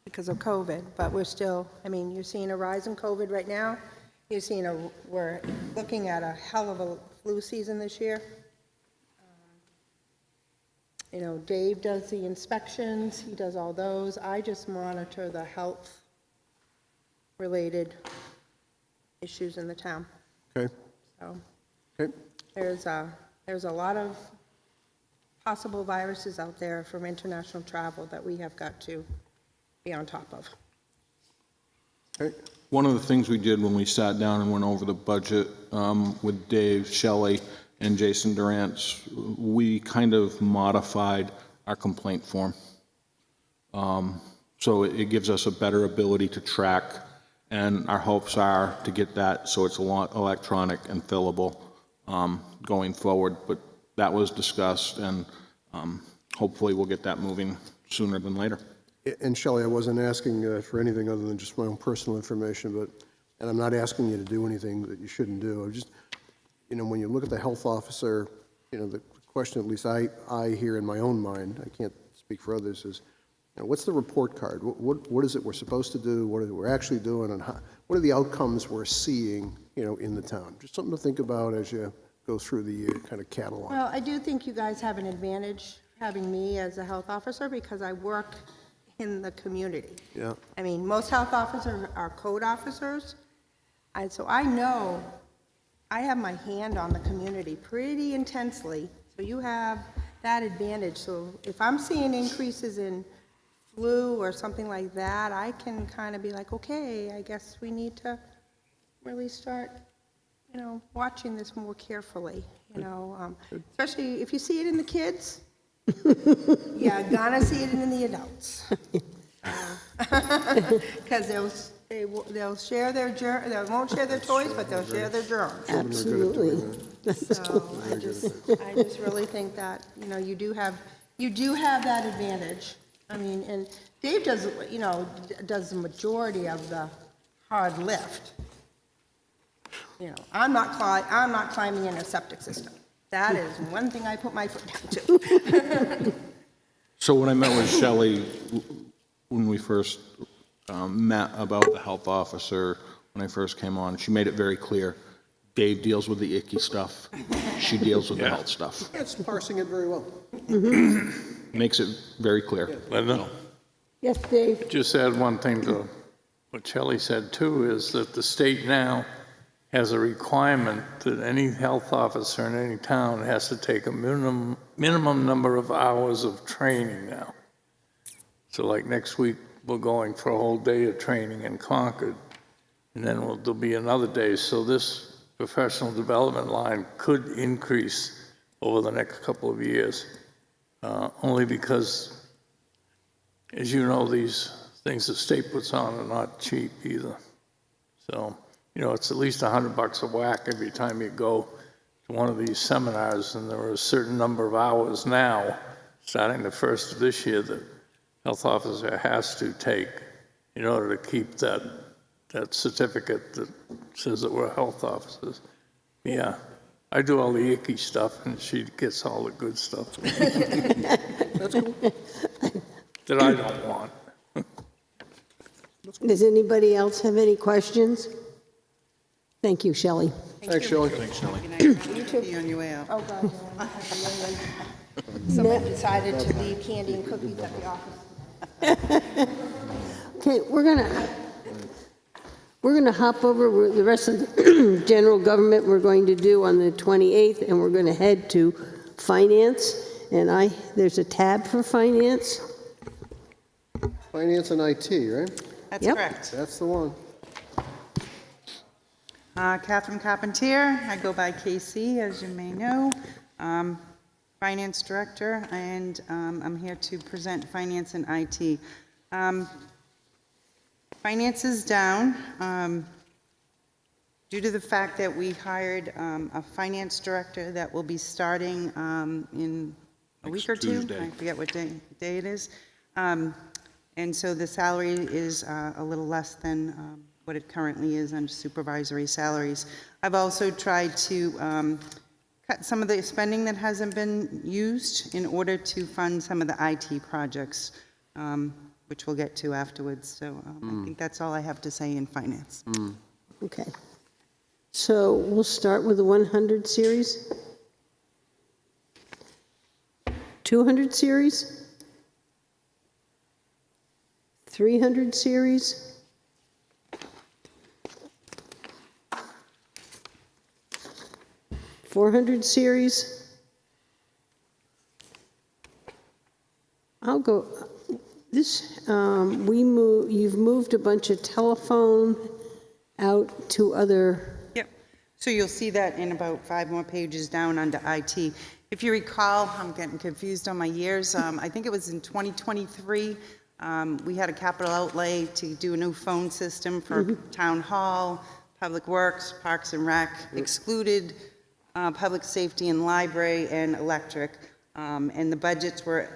because of COVID, but we're still, I mean, you're seeing a rise in COVID right now. We're looking at a hell of a flu season this year. You know, Dave does the inspections, he does all those. I just monitor the health-related issues in the town. Okay, So okay. there's a lot of possible viruses out there from international travel that we have got to be on top of. Okay. One of the things we did when we sat down and went over the budget with Dave, Shelley, and Jason Durant, we kind of modified our complaint form. So it gives us a better ability to track, and our hopes are to get that so it's a lot electronic and fillable going forward. But that was discussed, and hopefully we'll get that moving sooner than later. And Shelley, I wasn't asking for anything other than just my own personal information, and I'm not asking you to do anything that you shouldn't do. I'm just, when you look at the health officer, the question, at least I hear in my own mind, I can't speak for others, is, what's the report card? What is it we're supposed to do? What is it we're actually doing? And what are the outcomes we're seeing, in the town? Just something to think about as you go through the year, kind of catalog. Well, I do think you guys have an advantage having me as a health officer because I work in the community. Yeah. I mean, most health officers are code officers, and so I know I have my hand on the community pretty intensely, so you have that advantage. So if I'm seeing increases in flu or something like that, I can kind of be like, okay, I guess we need to really start, watching this more carefully, especially if you see it in the kids. Yeah, gonna see it in the adults. Because they'll share their they won't share their toys, but they'll share their germs. Absolutely. So I just really think that you do have that advantage. I mean, and Dave does does the majority of the hard lift. I'm not climbing in a septic system. That is one thing I put my foot down to. So when I met with Shelley, when we first met about the health officer, when I first came on, she made it very clear, Dave deals with the icky stuff, she deals with the health stuff. It's parsing it very well. Makes it very clear. I know. Yes, Dave? Just add one thing to what Shelley said too, is that the state now has a requirement that any health officer in any town has to take a minimum number of hours of training now. So like next week, we're going for a whole day of training in Concord, and then there'll be another day. So this professional development line could increase over the next couple of years, only because, as you know, these things the state puts on are not cheap either. So, it's at least $100 a whack every time you go to one of these seminars, and there are a certain number of hours now, starting the first of this year, that health officer has to take in order to keep that certificate that says that we're health officers. Yeah, I do all the icky stuff, and she gets all the good stuff. That's cool. That I don't want. Does anybody else have any questions? Thank you, Shelley. Thanks, Shelley. You too. On your way out. Oh, God, no. Someone decided to leave candy and cookies at the office. Okay, we're gonna hop over the rest of the general government we're going to do on the 28th, and we're going to head to finance. And there's a tab for finance. Finance and IT, right? That's Yep. correct. That's the one. Catherine Carpentier, I go by KC, as you may know, Finance Director, and I'm here to present Finance and IT. Finance is down due to the fact that we hired a Finance Director that will be starting in a week or two. Tuesday. I forget what day it is. And so the salary is a little less than what it currently is under supervisory salaries. I've also tried to cut some of the spending that hasn't been used in order to fund some of the IT projects, which we'll get to afterwards. So I think that's all I have to say in finance. Okay. So we'll start with the 100 series. 200 series. 300 series. 400 series. I'll go, you've moved a bunch of telephone out to other, Yep. So you'll see that in about 5 more pages down under IT. If you recall, I'm getting confused on my years. I think it was in 2023, we had a capital outlay to do a new phone system for Town Hall, Public Works, Parks and Rec, excluded Public Safety and Library and Electric. And the budgets were,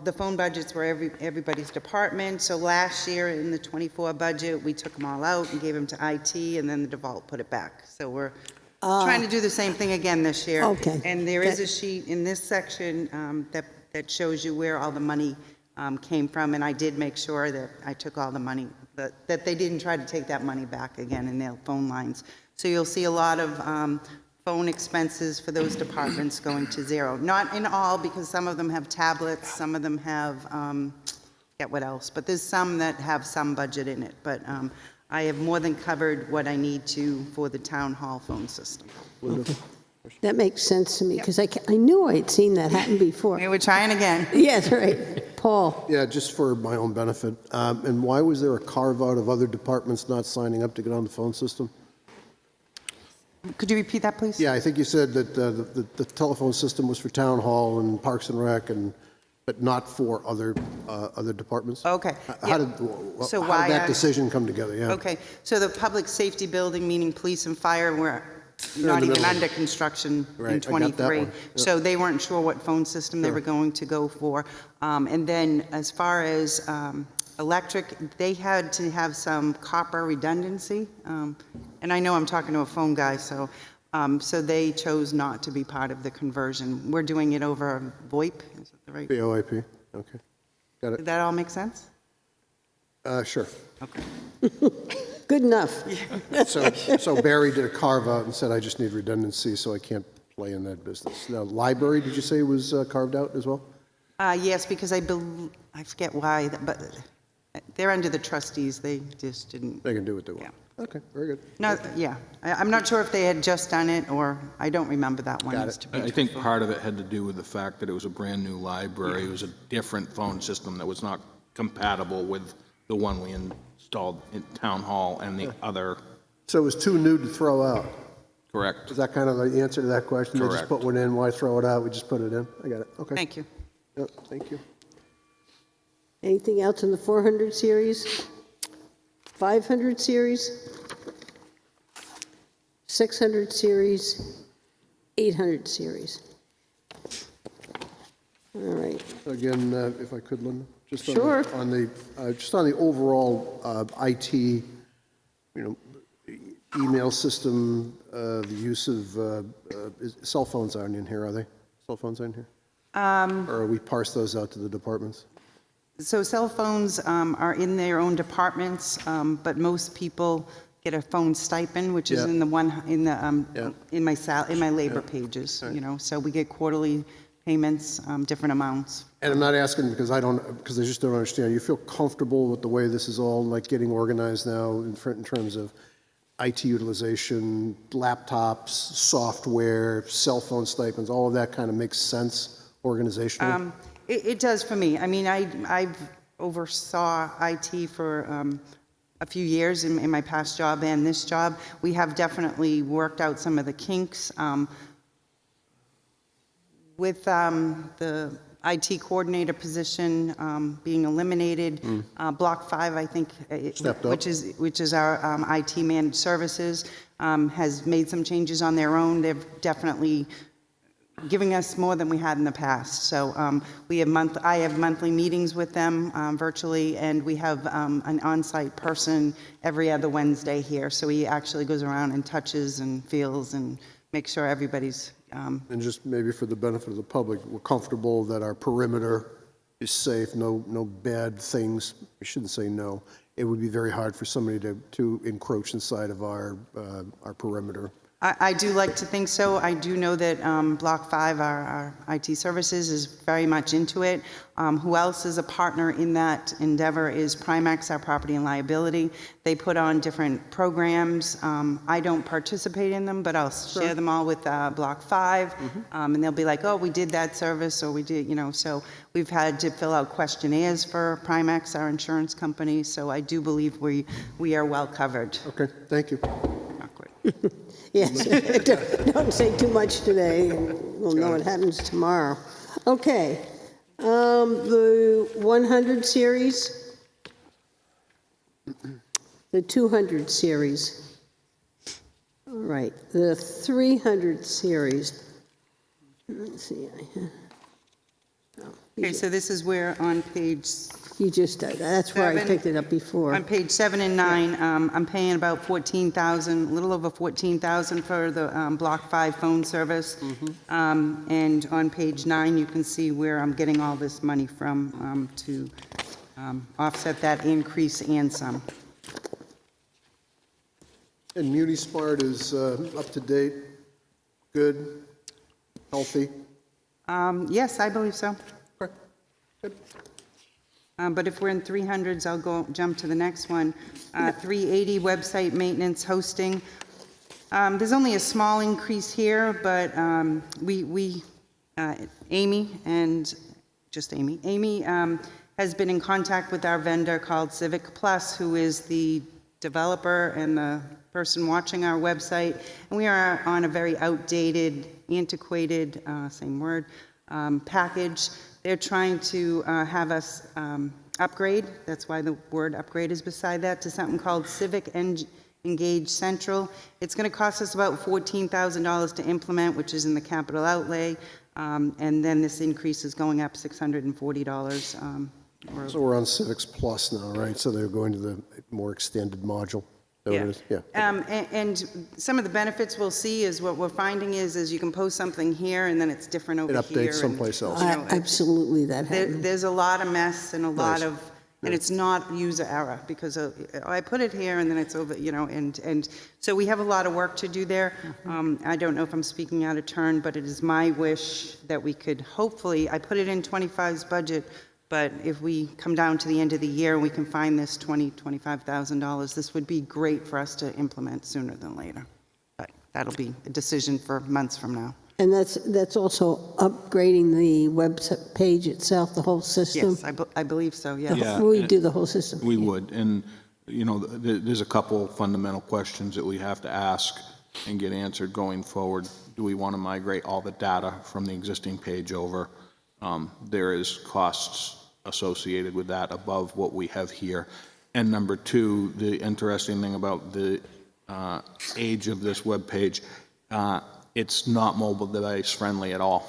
the phone budgets were everybody's department. So last year in the 24 budget, we took them all out and gave them to IT, and then the default put it back. So we're trying to do the same thing again this year. Okay. And there is a sheet in this section that shows you where all the money came from, and I did make sure that I took all the money, that they didn't try to take that money back again in their phone lines. So you'll see a lot of phone expenses for those departments going to zero. Not in all, because some of them have tablets, some of them have, forget what else, but there's some that have some budget in it. But I have more than covered what I need to for the town hall phone system. that makes sense to me, because I knew I'd seen that happen before. Okay, we're trying again. Yes, right. Paul? Yeah, just for my own benefit. And why was there a carve-out of other departments not signing up to get on the phone system? Could you repeat that, please? Yeah, I think you said that the telephone system was for Town Hall and Parks and Rec, but not for other departments? Okay. How did So how why did that I- decision come together? Yeah. Okay, so the public safety building, meaning police and fire, were not even under construction Right, I in got that 23. one. Yep. So they weren't sure what phone system they were going to go for. And then as far as electric, they had to have some copper redundancy. And I know I'm talking to a phone guy, so they chose not to be part of the conversion. We're doing it over VoIP, is that the right? VoIP, okay. Got Did that all make sense? it. Sure. Okay. Good enough. So Barry did a carve-out and said, I just need redundancy, so I can't play in that business. Now, library, did you say was carved out as well? Yes, because I forget why, but they're under the trustees, they just didn't. They can do what they want. Yeah. Okay, very good. No, yeah, I'm not sure if they had just done it, or I don't remember that one. Got It's it. to be I think truthful. part of it had to do with the fact that it was a brand-new library. It was a different phone system that was not compatible with the one we installed in Town Hall and the other, So it was too new to throw out. correct? Is that kind of the answer to that question? They just Correct. put one in, why throw it out? We just put it in? I got it, okay. Thank you. Yep, thank you. Anything else in the 400 series? 500 series? 600 series? 800 series? All right. Again, if I could, Linda? Just on Sure. just on the overall IT, email system, the use of, cell phones aren't in here, are they? Cell phones aren't here? Or we parse those out to the departments? So cell phones are in their own departments, but most people get a phone stipend, which is Yeah. in the one, in the, Yeah. in my labor pages, so we get quarterly payments, different amounts. And I'm not asking because I just don't understand. You feel comfortable with the way this is all like getting organized now in terms of IT utilization, laptops, software, cell phone stipends, all of that kind of makes sense organizationally? It does for me. I mean, I've oversaw IT for a few years in my past job and this job. We have definitely worked out some of the kinks. With the IT coordinator position being eliminated, Block 5, I think, Stepped up. which is our IT managed services, has made some changes on their own. They've definitely giving us more than we had in the past. So I have monthly meetings with them virtually, and we have an on-site person every other Wednesday here. So he actually goes around and touches and feels and makes sure everybody's And just maybe for the benefit of the public, we're comfortable that our perimeter is safe, no bad things. I shouldn't say no. It would be very hard for somebody to encroach inside of our perimeter. I do like to think so. I do know that Block 5, our IT services, is very much into it. Who else is a partner in that endeavor is Primex, our property and liability. They put on different programs. I don't participate in them, but I'll share them all with Block 5. And they'll be like, oh, we did that service, or we did, so we've had to fill out questionnaires for Primex, our insurance company. So I do believe we are well covered. Okay, thank you. Not quite. Yes, don't say too much today, and we'll know what happens tomorrow. Okay, the 100 series, the 200 series, all right, the 300 series. Let's see, Okay, so this is where on page you just, that's where I 7. picked it up before. On page 7 and 9, I'm paying about $14,000, a little over $14,000 for the Block 5 phone service. And on page 9, you can see where I'm getting all this money from to offset that increase and some. And MuniSmart is up to date, good, healthy? Yes, I believe so. Okay, good. But if we're in 300s, I'll jump to the next one. 380 website maintenance hosting. There's only a small increase here, but Amy has been in contact with our vendor called Civic Plus, who is the developer and the person watching our website. And we are on a very outdated, antiquated, same word, package. They're trying to have us upgrade. That's why the word upgrade is beside that, to something called Civic Engage Central. It's going to cost us about $14,000 to implement, which is in the capital outlay. And then this increase is going up $640. So we're on Civics Plus now, right? So they're going to the more extended module? Is that what it is? Yeah. And some of the benefits we'll see is what we're finding is you can post something here and then it's different over It here. updates someplace else. Absolutely, that happens. There's a lot of mess and a lot Nice. of, and it's not user error because I put it here and then it's over, and so we have a lot of work to do there. I don't know if I'm speaking out of turn, but it is my wish that we could hopefully, I put it in 25's budget But if we come down to the end of the year and we can find this $25,000, this would be great for us to implement sooner than later. But that'll be a decision for months from now. And that's also upgrading the web page itself, the whole system? Yes, I believe so, yes. Yeah. We do the whole system. We would, and, you know, there's a couple fundamental questions that we have to ask and get answered going forward. Do we want to migrate all the data from the existing page over? There is costs associated with that above what we have here. And number two, the interesting thing about the age of this webpage, it's not mobile device friendly at all.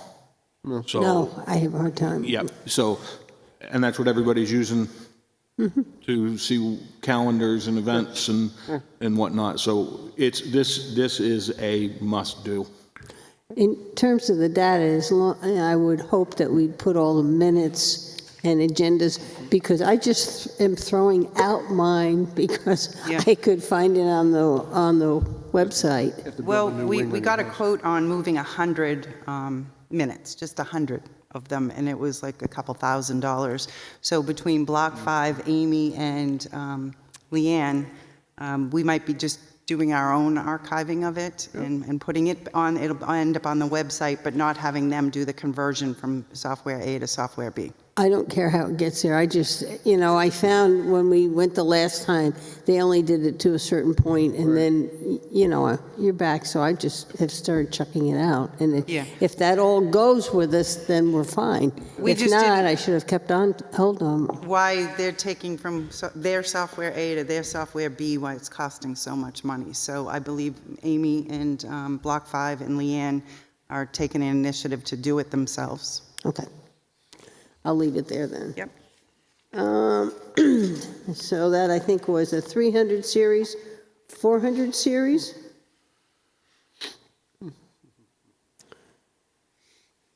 So, No, I have a hard time. yeah, so, and that's what everybody's using to see calendars and events and whatnot. So this is a must-do. In terms of the data, I would hope that we'd put all the minutes and agendas, because I just am throwing out mine because Yeah. I could find it on the website. Well, we got a quote on moving 100 minutes, just 100 of them, and it was like a couple $1,000s. So between Block 5, Amy, and Leanne, we might be just doing our own archiving of it and putting it on, it'll end up on the website, but not having them do the conversion from software A to software B. I don't care how it gets there. I just, I found when we went the last time, they only did it to a certain point, and then, you're back. So I just have started chucking it out. And Yeah. if that all goes with us, then we're fine. We If just not, didn't- I should have kept on, hold on. Why they're taking from their software A to their software B, why it's costing so much money. So I believe Amy and Block 5 and Leanne are taking an initiative to do it themselves. Okay. I'll leave it there then. Yep. So that, I think, was a 300 series, 400 series?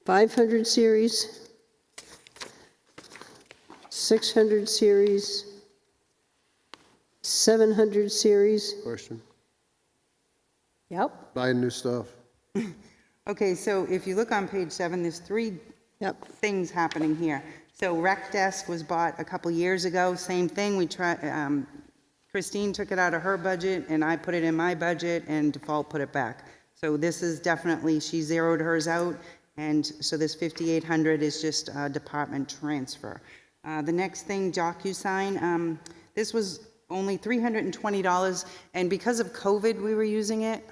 500 series? 600 series? 700 series? Question. Yep. Buying new stuff. Okay, so if you look on page 7, there's 3 Yep. things happening here. So Rec Desk was bought a couple years ago, same thing, Christine took it out of her budget, and I put it in my budget, and default put it back. So this is definitely, she zeroed hers out, and so this 5,800 is just a department transfer. The next thing, DocuSign, this was only $320, and because of COVID, we were using it,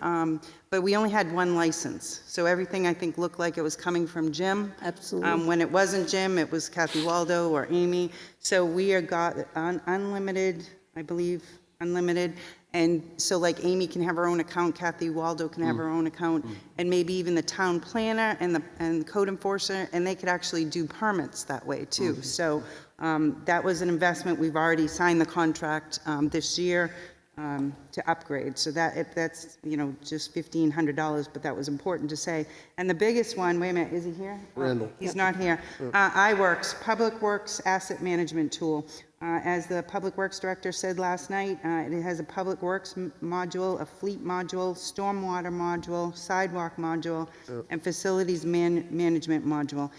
but we only had one license. So everything, I think, looked like it was coming from Jim. Absolutely. When it wasn't Jim, it was Kathy Waldo or Amy. So we got unlimited, I believe, unlimited. And so like Amy can have her own account, Kathy Waldo can have her own account, and maybe even the town planner and the code enforcer, and they could actually do permits that way too. So that was an investment. We've already signed the contract this year to upgrade. So that's, just $1,500, but that was important to say. And the biggest one, wait a minute, is he here? Randall. He's not here. iWorks, Public Works Asset Management Tool. As the Public Works Director said last night, it has a Public Works module, a fleet module, stormwater module, sidewalk module, and facilities management module.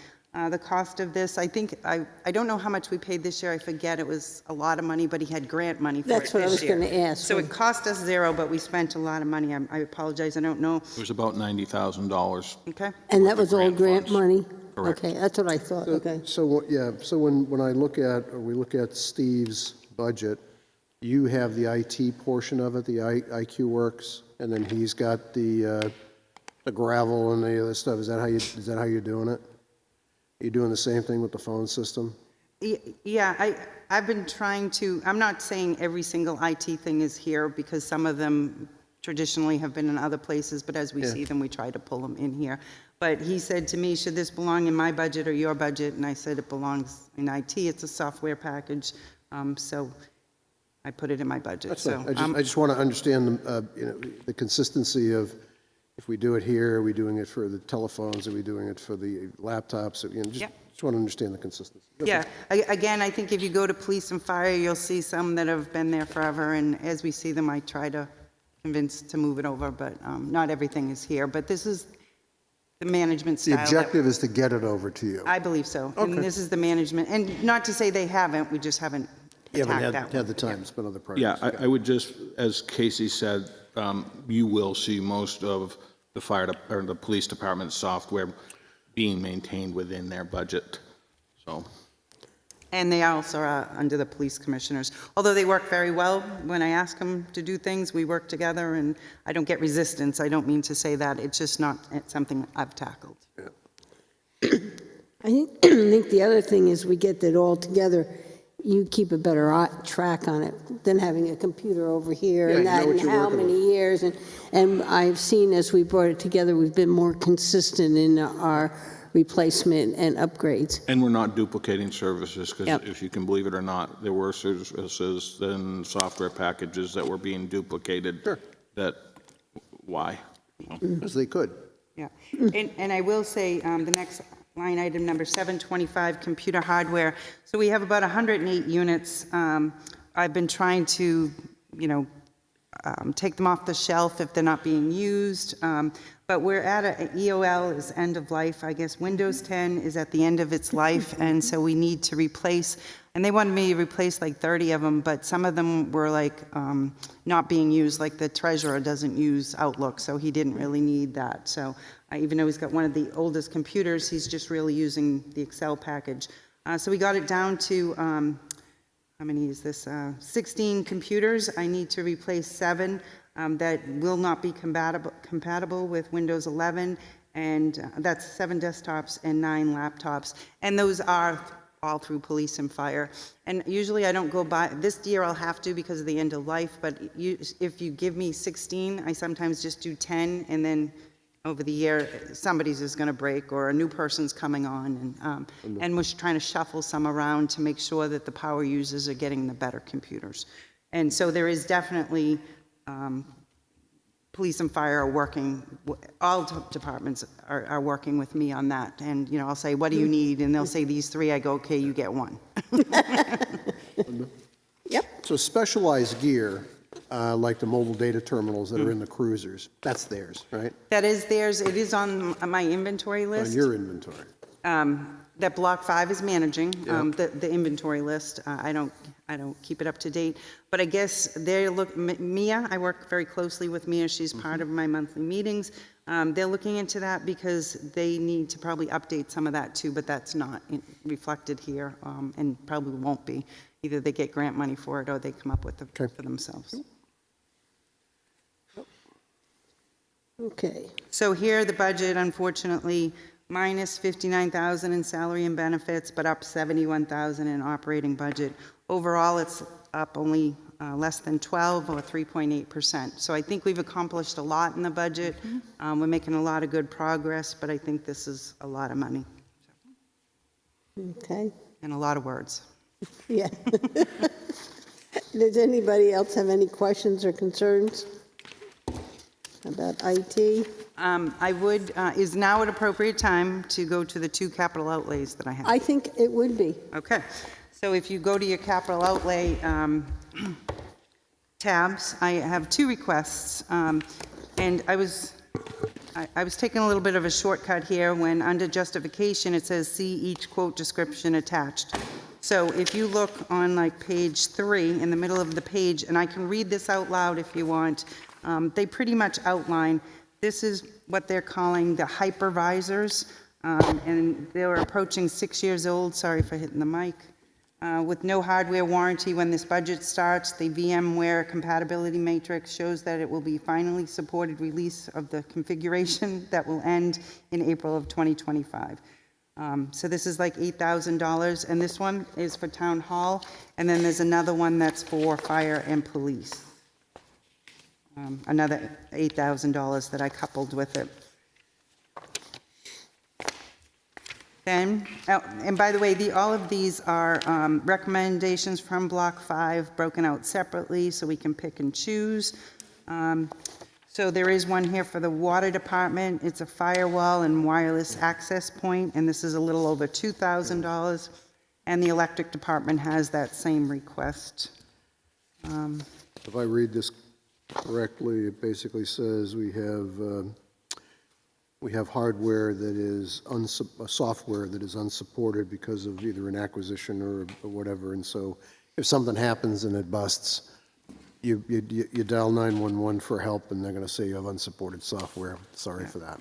The cost of this, I think, I don't know how much we paid this year. I forget. It was a lot of money, but he had grant money for it That's what I this was year. going to ask. So it cost us $0, but we spent a lot of money. I apologize. I don't know. It was about $90,000. Okay. And that was all grant funds. money? Correct. Okay, that's what I thought, okay. So when I look at, or we look at Steve's budget, you have the IT portion of it, the IQ Works, and then he's got the gravel and the other stuff. Is that how you're doing it? Are you doing the same thing with the phone system? Yeah, I've been trying to, I'm not saying every single IT thing is here, because some of them traditionally have been in other places, but as we see them, we try to pull them in here. But he said to me, should this belong in my budget or your budget? And I said it belongs in IT. It's a software package, so I put it in my budget. That's So fine. I just want to understand, the consistency of, if we do it here, are we doing it for the telephones, are we doing it for the laptops? Just want to understand the consistency. yeah, again, I think if you go to police and fire, you'll see some that have been there forever, and as we see them, I try to convince to move it over, but not everything is here. But this is the management The style. that- objective is to get it over to you. I believe so. Okay. And this is the management, and not to say they haven't, we just haven't You haven't attacked had, that one. the time to spend on the Yeah, projects. I would just, as Casey said, you will see most of the or the police department software being maintained within their budget, so. And they also are under the police commissioners. Although they work very well, when I ask them to do things, we work together, and I don't get resistance. I don't mean to say that. It's just not something I've tackled. I think the other thing is we get that all together, you keep a better track on it than having a computer over here Yeah, and you know that, what and you're how working many years. And I've seen as we brought it together, we've been more consistent in our replacement and upgrades. And we're not duplicating services, because Yep. if you can believe it or not, there were services and software packages that were being duplicated. Sure. That, why? Because they could. Yeah, and I will say, the next line item, number 725, computer hardware. So we have about 108 units. I've been trying to, take them off the shelf if they're not being used. But we're at a EOL is end of life. I guess Windows 10 is at the end of its life, and so we need to replace. And they wanted me to replace like 30 of them, but some of them were like not being used. Like the treasurer doesn't use Outlook, so he didn't really need that. So even though he's got one of the oldest computers, he's just really using the Excel package. So we got it down to, how many is this? 16 computers. I need to replace 7 that will not be compatible with Windows 11, and that's 7 desktops and 9 laptops. And those are all through police and fire. And usually I don't go by, this year I'll have to because of the end of life, but if you give me 16, I sometimes just do 10, and then over the year, somebody's is going to break or a new person's coming on, and we're trying to shuffle some around to make sure that the power users are getting the better computers. And so there is definitely, police and fire are working, all departments are working with me on that. And, I'll say, what do you need? And they'll say these 3. I go, okay, you get 1. Yep. So specialized gear, like the mobile data terminals that are in the cruisers, that's theirs, right? That is theirs. It is on my inventory On list. your inventory. That Block 5 is managing, the inventory list. I don't keep it up to date. But I guess Mia, I work very closely with Mia. She's part of my monthly meetings. They're looking into that because they need to probably update some of that too, but that's not reflected here, and probably won't be. Either they get grant money for it or they come up with it for themselves. Okay. So here, the budget, unfortunately, minus 59,000 in salary and benefits, but up 71,000 in operating budget. Overall, it's up only less than 12 or 3.8%. So I think we've accomplished a lot in the budget. We're making a lot of good progress, but I think this is a lot of money Okay. and a lot of words. Yeah. Does anybody else have any questions or concerns about IT? Is now an appropriate time to go to the 2 capital outlays that I have? I think it would be. Okay, so if you go to your capital outlay tabs, I have 2 requests, and I was taking a little bit of a shortcut here when under justification it says see each quote description attached. So if you look on like page 3 in the middle of the page, and I can read this out loud if you want, they pretty much outline, this is what they're calling the hypervisors, and they're approaching 6 years old, sorry for hitting the mic, with no hardware warranty when this budget starts. The VMware compatibility matrix shows that it will be finally supported release of the configuration that will end in April of 2025. So this is like $8,000, and this one is for town hall, and then there's another one that's for fire and police. Another $8,000 that I coupled with it. Then, and by the way, all of these are recommendations from Block 5 broken out separately so we can pick and choose. So there is one here for the water department. It's a firewall and wireless access point, and this is a little over $2,000. And the electric department has that same request. If I read this correctly, it basically says we have we have hardware that is, software that is unsupported because of either an acquisition or whatever, and so if something happens and it busts, you dial 911 for help, and they're going to say you have unsupported software. Sorry for that.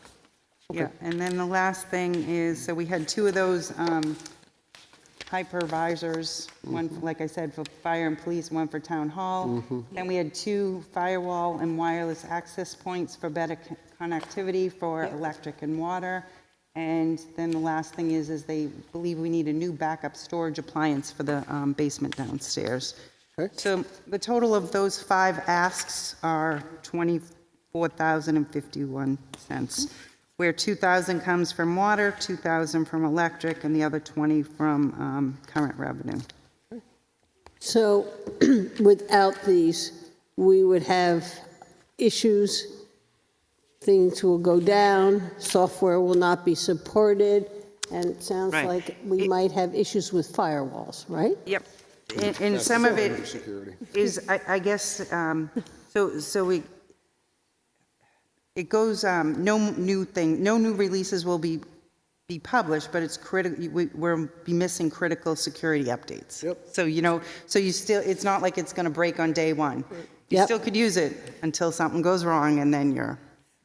Yeah, and then the last thing is, so we had two of those hypervisors, one, like I said, for fire and police, one for town hall. Then we had two firewall and wireless access points for better connectivity for electric and water. And then the last thing is they believe we need a new backup storage appliance for the basement downstairs. Okay. So the total of those 5 asks are $24,051, where $2,000 comes from water, $2,000 from electric, and the other $20 from current revenue. So without these, we would have issues, things will go down, software will not be supported, and it sounds Right. like we might have issues with firewalls, right? Yep. And some of it Security. is, I guess, it goes, no new releases will be published, but it's we'll be missing critical security updates. Yep. So, so you still, it's not like it's going to break on day one. You Yep. still could use it until something goes wrong, and then you're,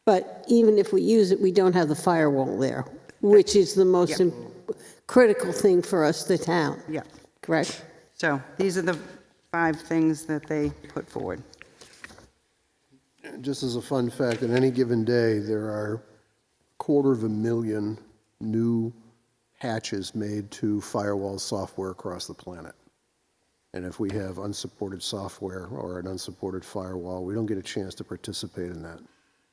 But even if we use it, we don't have the firewall there, which is the most critical thing for us, the town. yeah. Correct? So these are the 5 things that they put forward. Just as a fun fact, on any given day, there are 250,000 new patches made to firewall software across the planet. And if we have unsupported software or an unsupported firewall, we don't get a chance to participate in that.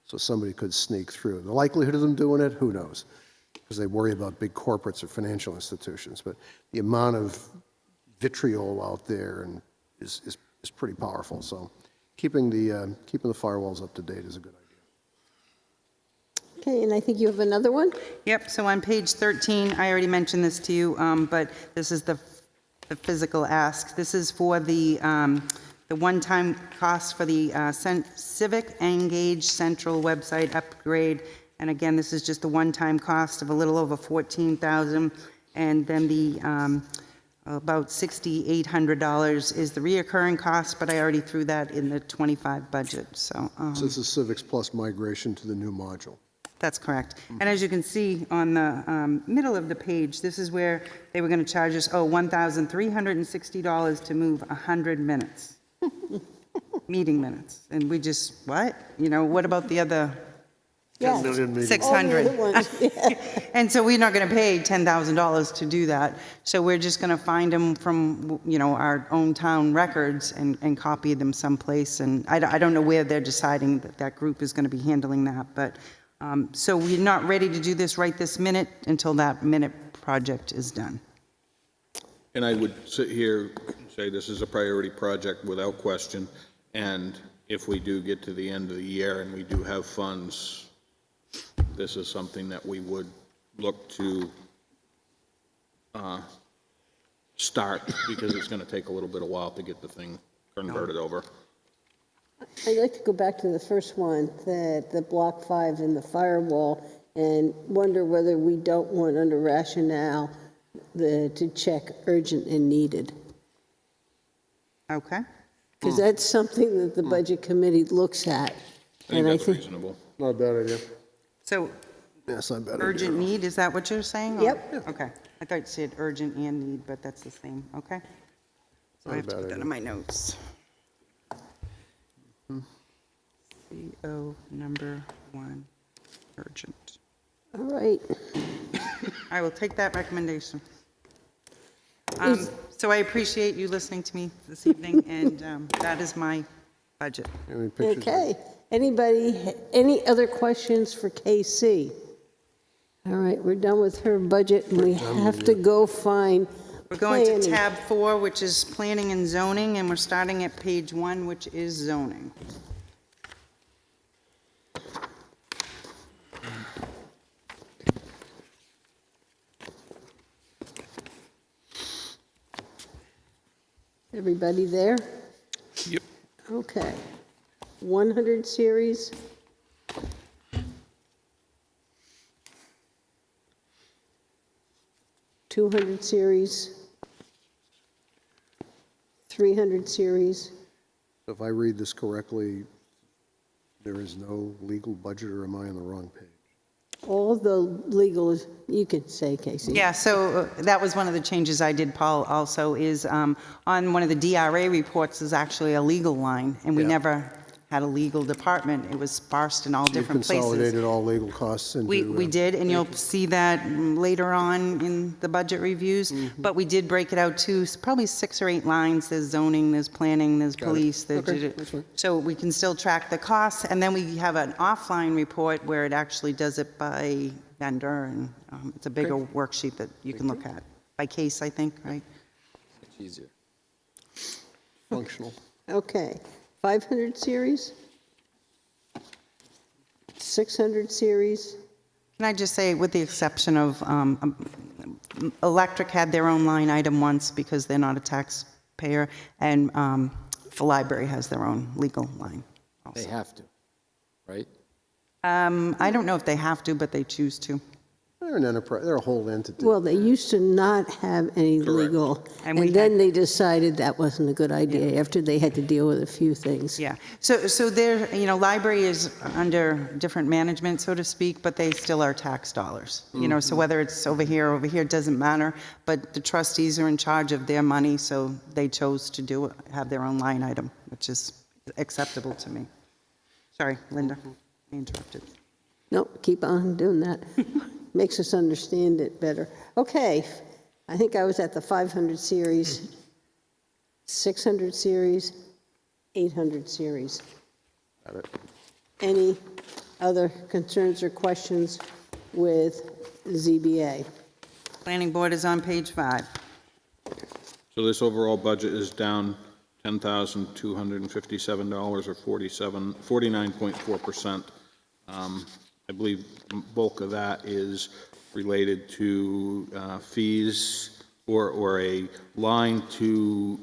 So somebody could sneak through. The likelihood of them doing it, who knows? Because they worry about big corporates or financial institutions. But the amount of vitriol out there and is pretty powerful. So keeping the firewalls up to date is a good idea. Okay, and I think you have another one? Yep, so on page 13, I already mentioned this to you, but this is the physical ask. This is for the one-time cost for the Civic Engage Central website upgrade. And again, this is just the one-time cost of a little over $14,000. And then the about $6,800 is the reoccurring cost, but I already threw that in the 25 budget, so. So this is Civics Plus migration to the new module. That's correct. And as you can see on the middle of the page, this is where they were going to charge us, $1,360 to move 100 minutes, meeting minutes. And we just, what? What about the other Yes. 600? All the other ones, yeah. And so we're not going to pay $10,000 to do that. So we're just going to find them from, our own town records and copy them someplace. And I don't know where they're deciding that group is going to be handling that. But so we're not ready to do this right this minute until that minute project is done. And I would sit here and say this is a priority project without question. And if we do get to the end of the year and we do have funds, this is something that we would look to start, because it's going to take a little bit of while to get the thing converted over. I'd like to go back to the first one, the Block 5 and the firewall, and wonder whether we don't want under rationale to check urgent and needed. Okay? Because that's something that the Budget Committee looks at. I think that's reasonable. Not a bad idea. So Yes, not a bad idea. urgent need, is that what you're saying? Yep. Okay. I thought you said urgent and need, but that's the same. Okay. So I have to put that in my notes. CO number 1, urgent. All right. I will take that recommendation. So I appreciate you listening to me this evening, and that is my budget. Any pictures? Okay. Any other questions for KC? All right, we're done with her budget, and we have to go find We're going to planning. tab 4, which is planning and zoning, and we're starting at page 1, which is zoning. Everybody there? Yep. Okay. 100 series. 200 series, 300 series. If I read this correctly, there is no legal budget, or am I on the wrong page? All the legal, you can say, Casey. Yeah, so that was one of the changes I did, Paul, also, is on one of the DRA reports is actually a legal line, and we Yeah. never had a legal department. It was sparsed in all You different places. consolidated all legal costs into... We did, and you'll see that later on in the budget reviews, but we did break it out to probably 6 or 8 lines. There's zoning, there's planning, there's police. Okay, that's fine. So we can still track the costs, and then we have an offline report where it actually does it by vendor, and it's a bigger worksheet that you can look at, by case, I think, right? It's easier. Functional. Okay, 500 series? 600 series? Can I just say, with the exception of, electric had their own line item once because they're not a taxpayer, and the library has their own legal line They also. have to, right? I don't know if they have to, but they choose to. They're an enterprise, they're a whole entity. Well, they used to not have any legal, And and we then had- they decided that wasn't a good idea after they had to deal with a few things. Yeah, so there, library is under different management, so to speak, but they still are tax dollars. So whether it's over here, it doesn't matter, but the trustees are in charge of their money, so they chose to have their own line item, which is acceptable to me. Sorry, Linda, I interrupted. No, keep on doing that. Makes us understand it better. Okay, I think I was at the 500 series, 600 series, 800 series. Got it. Any other concerns or questions with ZBA? Planning board is on page 5. So this overall budget is down $10,257 or 49.4%. I believe bulk of that is related to fees or a line to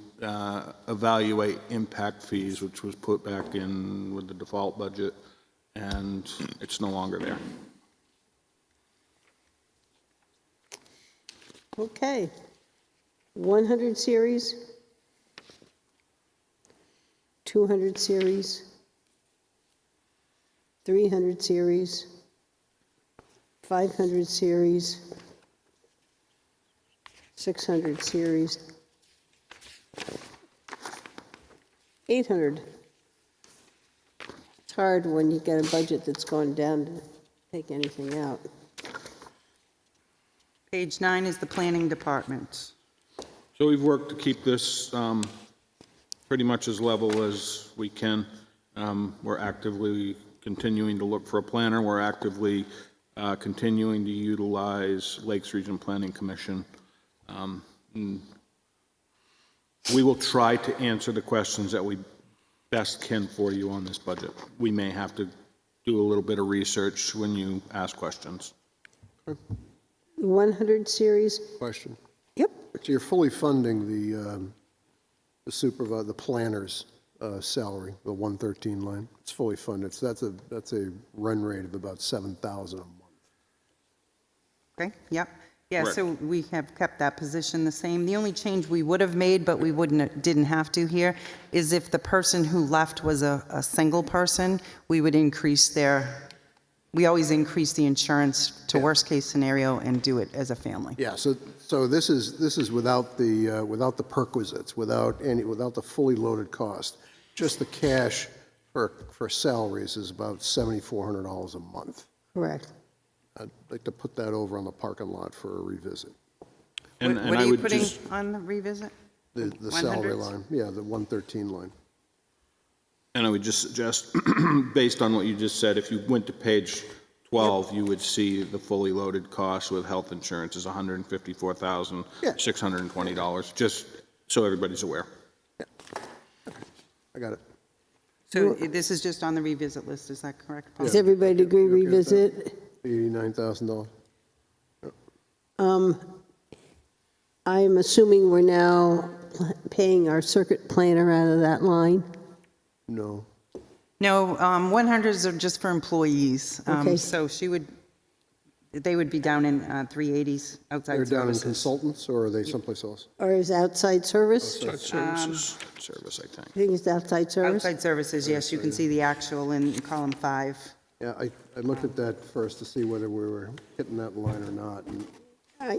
evaluate impact fees, which was put back in with the default budget, and it's no longer there. Okay. 100 series, 200 series, 300 series, 500 series, 600 series, 800. It's hard when you get a budget that's gone down to take anything out. Page 9 is the planning department. So we've worked to keep this pretty much as level as we can. We're actively continuing to look for a planner. We're actively continuing to utilize Lakes Region Planning Commission. We will try to answer the questions that we best can for you on this budget. We may have to do a little bit of research when you ask questions. 100 series? Question. Yep. But you're fully funding the supervisor, the planner's salary, the 113 line. It's fully funded. So that's a run rate of about 7,000 a month. Okay, yep. Yeah, Correct. so we have kept that position the same. The only change we would have made, but we didn't have to here, is if the person who left was a single person, we would we always increase the insurance to worst case scenario and do it as a family. Yeah, so this is without the perquisites, without the fully loaded cost. Just the cash for salaries is about $7,400 a month. Correct. I'd like to put that over on the parking lot for a revisit. And What I are you would putting just, on the revisit? The salary 100s? line, yeah, the 113 line. and I would just suggest, based on what you just said, if you went to page 12, you would see the fully loaded cost with health insurance is $154,620, just so everybody's aware. I got it. So this is just on the revisit list, is that correct, Paul? Does everybody agree You okay with that? revisit? $89,000. I'm assuming we're now paying our circuit planner out of that line? No. No, 100s are just for employees. Okay. So They would be down in 380s, outside They're down in services. consultants, or are they someplace else? Or is outside service? Services. Service, I think. I think it's outside service. Outside services, yes, you can see the actual in column 5. Yeah, I looked at that first to see whether we were hitting that line or not, and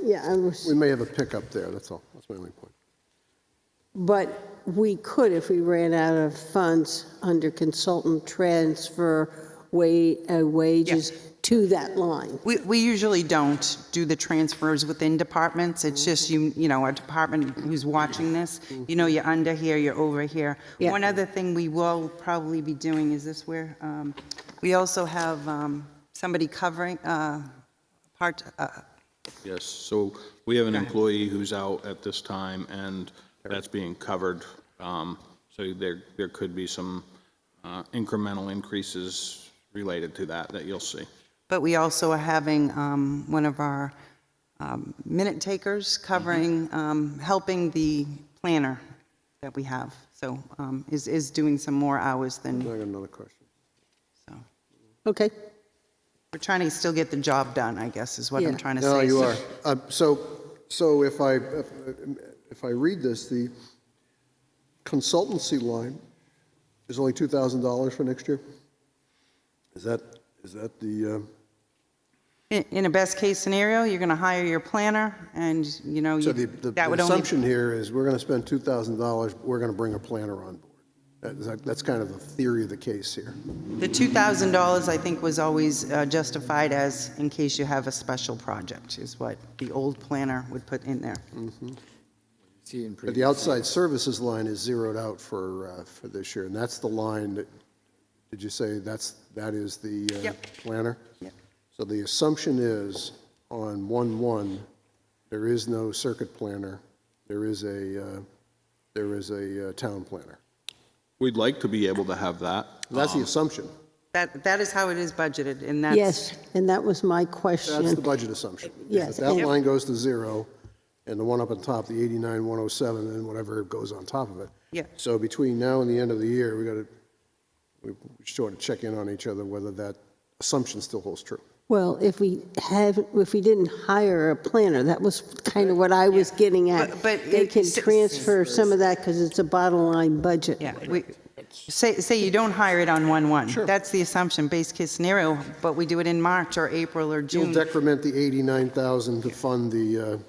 Yeah, I was, we may have a pickup there, that's all. That's my only point. but we could, if we ran out of funds under consultant transfer wages to that line. We usually don't do the transfers within departments. It's just, you know, a department who's watching this, you know, you're under here, you're over here. Yeah. One other thing we will probably be doing, is this where, we also have somebody covering part, Yes, so we have an employee who's out at this time, and that's being covered. So there could be some incremental increases related to that you'll see. but we also are having one of our minute takers covering, helping the planner that we have. So is doing some more hours I than, got another question. so. Okay, We're trying to still get the job done, I guess, is what Yeah. I'm trying to say. No, you So- are. So if I read this, the consultancy line is only $2,000 for next year? Is that the, In a best-case scenario, you're going to hire your planner, and, you know, so you- the that would only... assumption here is we're going to spend $2,000, we're going to bring a planner on board. That's kind of the theory of the case here. The $2,000, I think, was always justified as in case you have a special project, is what the old planner would put in there. See in But the previous- outside services line is zeroed out for this year, and that's the line that, did you say that is the Yep. planner? Yep. So the assumption is on 1/1, there is no circuit planner, there is a town planner. We'd like to be able to have that. That's the assumption. That is how it is budgeted, and that's... yes, and that was my That's the question. budget assumption. Yes, If that and- line goes to zero, and the one up on top, the 89,107, and whatever goes on top of it. Yeah. So between now and the end of the year, we sort of check in on each other whether that assumption still holds true. Well, if we didn't hire a planner, that was kind of what I was getting at. But They it- can transfer some of that because it's a bottom line budget. Yeah, say you don't hire it on 1/1. Sure. That's the assumption, base case scenario, but we do it in March or April or You'll June. decrement the 89,000 to fund the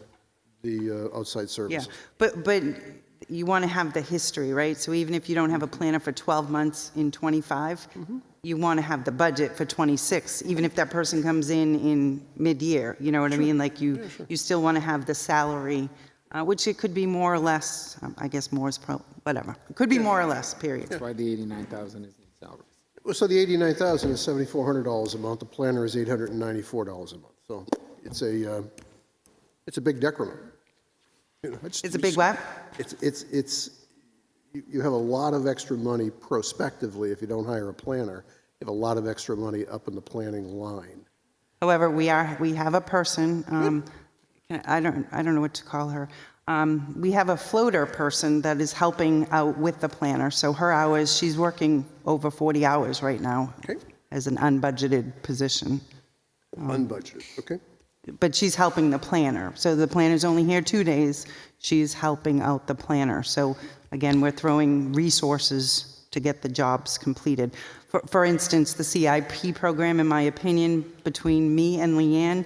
outside Yeah, services. but you want to have the history, right? So even if you don't have a planner for 12 months in '25, you want to have the budget for '26, even if that person comes in mid-year, you know what I mean? Like you still want to have the salary, which it could be more or less, I guess more is whatever. It could be more or less, period. That's why the 89,000 is in salaries. Well, so the 89,000 is $7,400 a month, the planner is $894 a month. So it's a big decrement. You know, It's a big what? You have a lot of extra money prospectively if you don't hire a planner. You have a lot of extra money up in the planning line. However, we have a person, I don't know what to call her. We have a floater person that is helping out with the planner. So her hours, she's working over 40 hours right now Okay. as an unbudgeted position. Unbudgeted, okay? But she's helping the planner. So the planner's only here 2 days. She's helping out the planner. So again, we're throwing resources to get the jobs completed. For instance, the CIP program, in my opinion, between me and Leanne,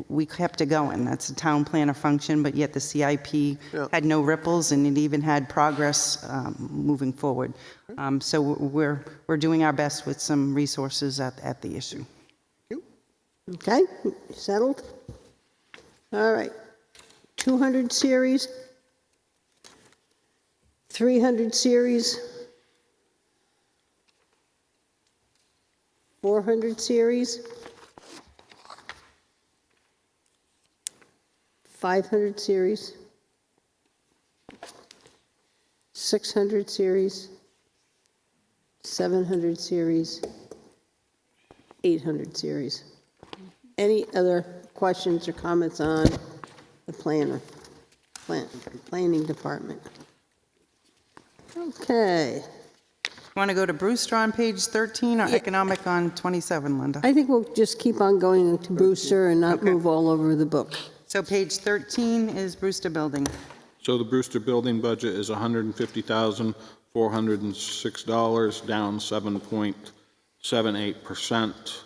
we kept it going. That's a town planner function, but yet the CIP had no ripples, and it even had progress moving forward. So we're doing our best with some resources at the issue. Okay, settled? All right. 200 series, 300 series, 400 series, 500 series, 600 series, 700 series, 800 series. Any other questions or comments on the planning department? Okay. Want to go to Brewster on page 13 or economic on 27, Linda? I think we'll just keep on going to Brewster and not Okay. move all over the book. So page 13 is Brewster Building. So the Brewster building budget is $150,406, down 7.78%,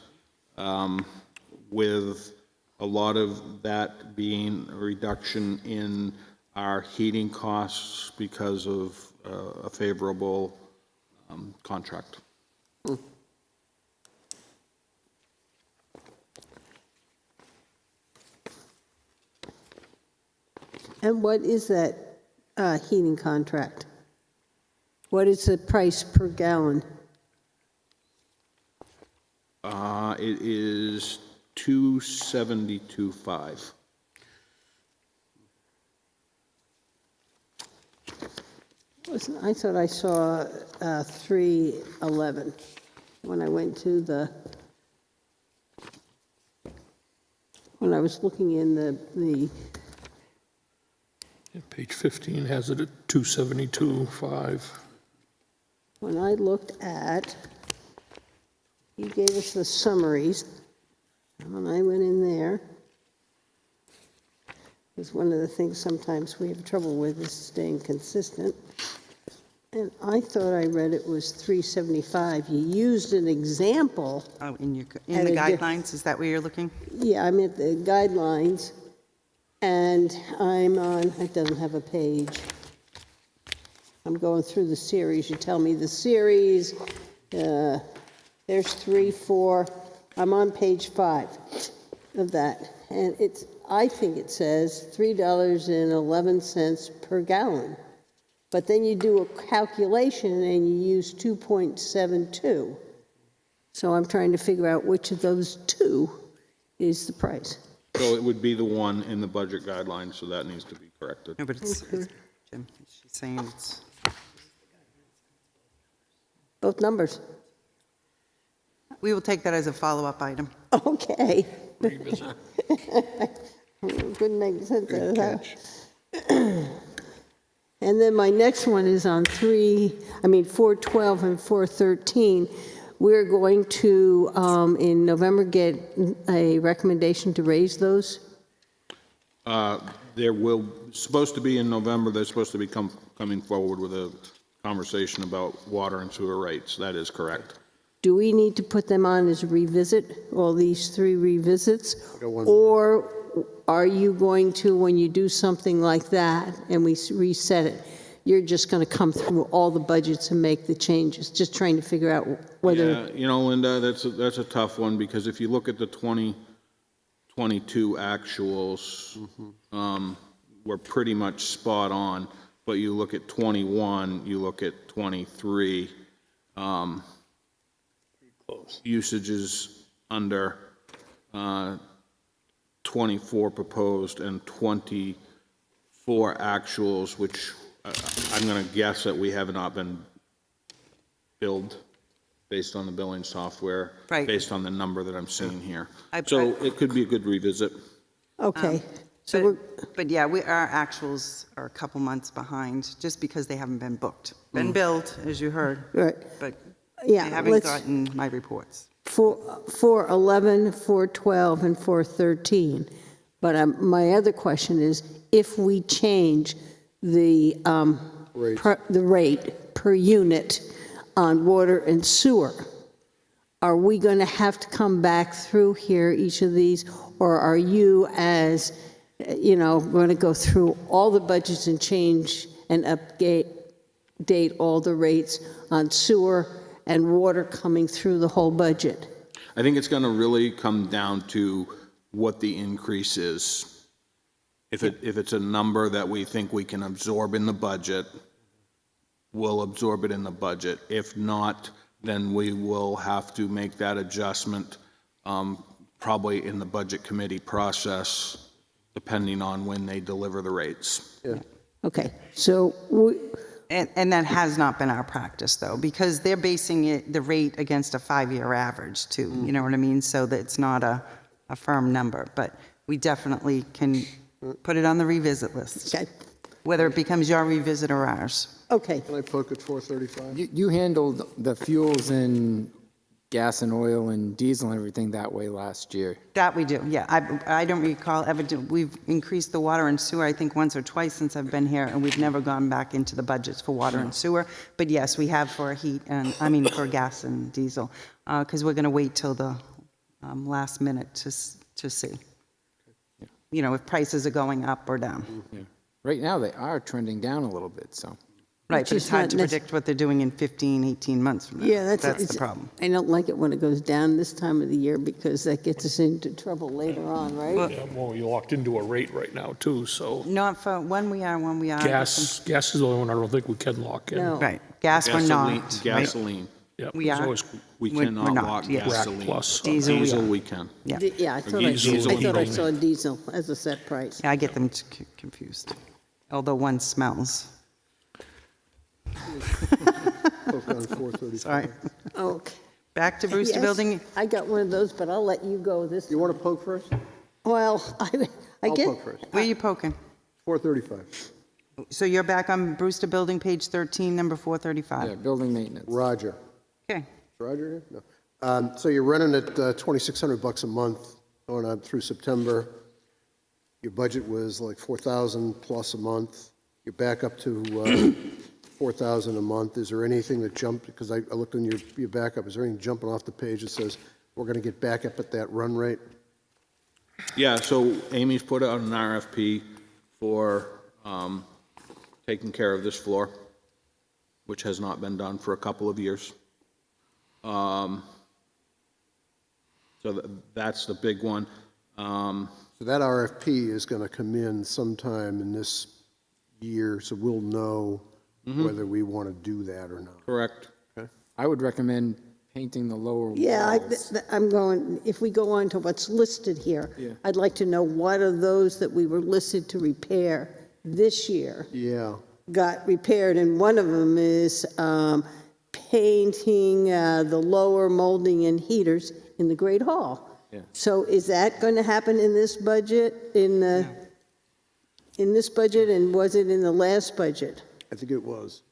with a lot of that being a reduction in our heating costs because of a favorable contract. And what is that heating contract? What is the price per gallon? It is 272.5. I thought I saw 311 when I went to when I was looking in the Yeah, page 15 has it at 272.5. when I looked at, you gave us the summaries, and when I went in there, because one of the things sometimes we have trouble with is staying consistent, and I thought I read it was 375. You used an example. Oh, in the And guidelines, is that where you're looking? Yeah, I'm at the guidelines, and I'm on, it doesn't have a page. I'm going through the series. You tell me the series. There's 3, 4. I'm on page 5 of that. And I think it says $3.11 per gallon. But then you do a calculation and you use 2.72. So I'm trying to figure out which of those two is the price. So it would be the one in the budget guidelines, so that needs to be corrected. No, but it's Jim, she's saying it's, Both numbers. we will take that as a follow-up item. Okay. Couldn't make sense of that. And then my next one is on 412 and 413. We're going to, in November, get a recommendation to raise those? There will, supposed to be in November, they're supposed to be coming forward with a conversation about water and sewer rates. That is correct. Do we need to put them on as a revisit, all these 3 revisits? Or are you going to, when you do something like that and we reset it, you're just going to come through all the budgets and make the changes? Just trying to figure out whether... Yeah, you know, Linda, that's a tough one, because if you look at the 2022 actuals, we're pretty much spot on. But you look at 21, you look at 23, usage is under 24 proposed and 24 actuals, which I'm going to guess that we have not been billed based on the billing software, Right. based on the number that I'm seeing here. I- So it could be a good revisit. Okay. So we're... But yeah, our actuals are a couple months behind, just because they haven't been booked. Been billed, as you heard, Right. but Yeah, I haven't let's- gotten my reports. 411, 412, and 413. But my other question is, if we change the rate per unit on water and sewer, are we going to have to come back through here, each of these, or are you, as, going to go through all the budgets and change and update all the rates on sewer and water coming through the whole budget? I think it's going to really come down to what the increase is. If it's a number that we think we can absorb in the budget, we'll absorb it in the budget. If not, then we will have to make that adjustment, probably in the budget committee process, depending on when they deliver the rates. Okay, so And that has not been our practice, though, because they're basing the rate against a 5-year average, too. You know what I mean? So that it's not a firm number, but we definitely can put it on the revisit list. okay. whether it becomes your revisit or ours. Okay, Can I poke at 435? You handled the fuels and gas and oil and diesel and everything that way last year. That we do, yeah. I don't recall ever, we've increased the water and sewer, I think once or twice since I've been here, and we've never gone back into the budgets for water and sewer. But yes, we have for heat and, for gas and diesel, because we're going to wait till the last minute to see, if prices are going up or down. Yeah. Right now, they are trending down a little bit, so. Right, Which but it's is hard not to predict what they're doing in 15, 18 months from now. yeah, that's the it's- problem. I don't like it when it goes down this time of the year because that gets us into trouble later on, right? Yeah, well, you're locked into a rate right now, too, so Not for, when we are. gas is the only one I don't think we can lock in. No. Right, gas we're Gasoline, not. right? gasoline. Yep, We there's are. always We We're cannot not, lock yes. rack gasoline. plus. Diesel, we Diesel, are. we can. Yeah. Yeah, I thought Diesel I heating. saw diesel as a set price. Yeah, I get them confused, although one smells. Poke on 435. Sorry. Okay. Back to Brewster Yes, Building. I got one of those, but I'll let you go this. You want to poke first? Well, I I'll get, poke first. Where are you poking? 435. So you're back on Brewster Building, page 13, number Yeah, 435. building maintenance. Roger. Okay. Is Roger here? No. So you're running at $2,600 a month going on through September. Your budget was like 4,000 plus a month. You're back up to 4,000 a month. Is there anything that jumped? Because I looked in your backup. Is there anything jumping off the page that says we're going to get back up at that run rate? Yeah, so Amy's put out an RFP for taking care of this floor, which has not been done for a couple of years. So that's the big one. So that RFP is going to come in sometime in this year, so we'll know whether we want to do that or not. Correct. I would recommend painting the lower yeah, walls. I'm going, if we go on to what's listed here, Yeah. I'd like to know what are those that we were listed to repair this year Yeah. got repaired, and one of them is painting the lower molding and heaters in the Great Hall. Yeah. So is that going to happen in this budget, in this budget, and was it in the last budget? I think it was.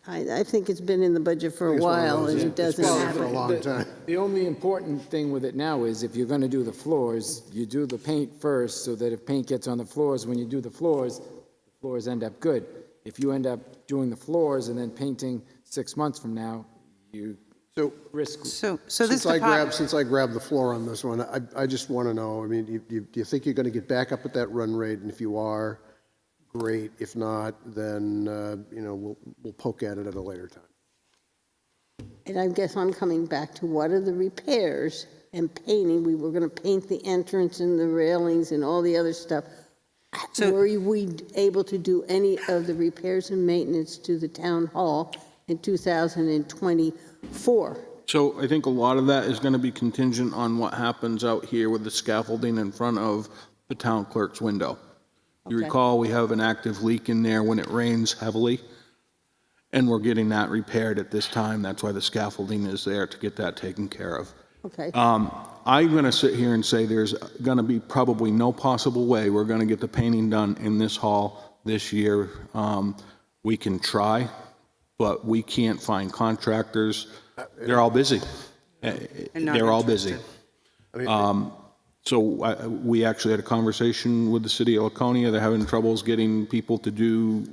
I think it's been in the budget for a It's one of while, those, and yeah. it doesn't It's been for a happen. long time. The only important thing with it now is if you're going to do the floors, you do the paint first so that if paint gets on the floors, when you do the floors end up good. If you end up doing the floors and then painting 6 months from now, you So risk. So this since I department, grabbed the floor on this one, I just want to know, I mean, do you think you're going to get back up at that run rate? And if you are, great. If not, then, we'll poke at it at a later time. And I guess I'm coming back to what are the repairs and painting? We were going to paint the entrance and the railings and all the other stuff. So- Were we able to do any of the repairs and maintenance to the town hall in 2024? So I think a lot of that is going to be contingent on what happens out here with the scaffolding in front of the town clerk's window. You Okay. recall, we have an active leak in there when it rains heavily, and we're getting that repaired at this time. That's why the scaffolding is there, to get that taken care of. Okay. I'm going to sit here and say there's going to be probably no possible way we're going to get the painting done in this hall this year. We can try, but we can't find contractors. They're all busy. not They're all busy. So we actually had a conversation with the city of Laconia. They're having troubles getting people to do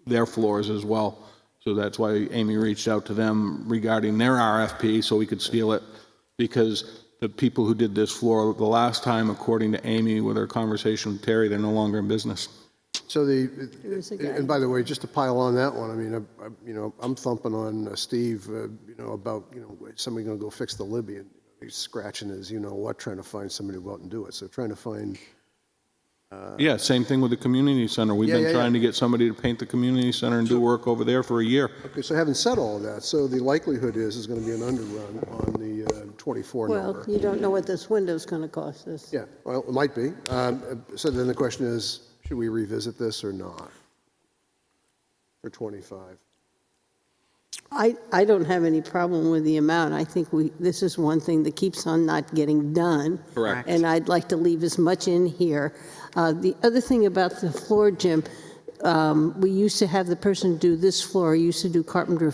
their floors as well. So that's why Amy reached out to them regarding their RFP so we could steal it, because the people who did this floor the last time, according to Amy, with her conversation with Terry, they're no longer in business. So was a guy. and by the way, just to pile on that one, I mean, I'm thumping on Steve, about, is somebody going to go fix the Libby? And he's scratching his, what, trying to find somebody to go out and do it. So trying to find, Yeah, same thing with the community center. We've Yeah, been yeah, trying yeah. to get somebody to paint the community center and do work over there for a year. okay, so having said all of that, so the likelihood is going to be an underrun on the 24 Well, number. you don't know what this window's going to cost us. Yeah, well, it might be. So then the question is, should we revisit this or not for 25? I don't have any problem with the amount. I think this is one thing that keeps on not getting done. Correct. And I'd like to leave as much in here. The other thing about the floor, Jim, we used to have the person do this floor, used to do Carpenter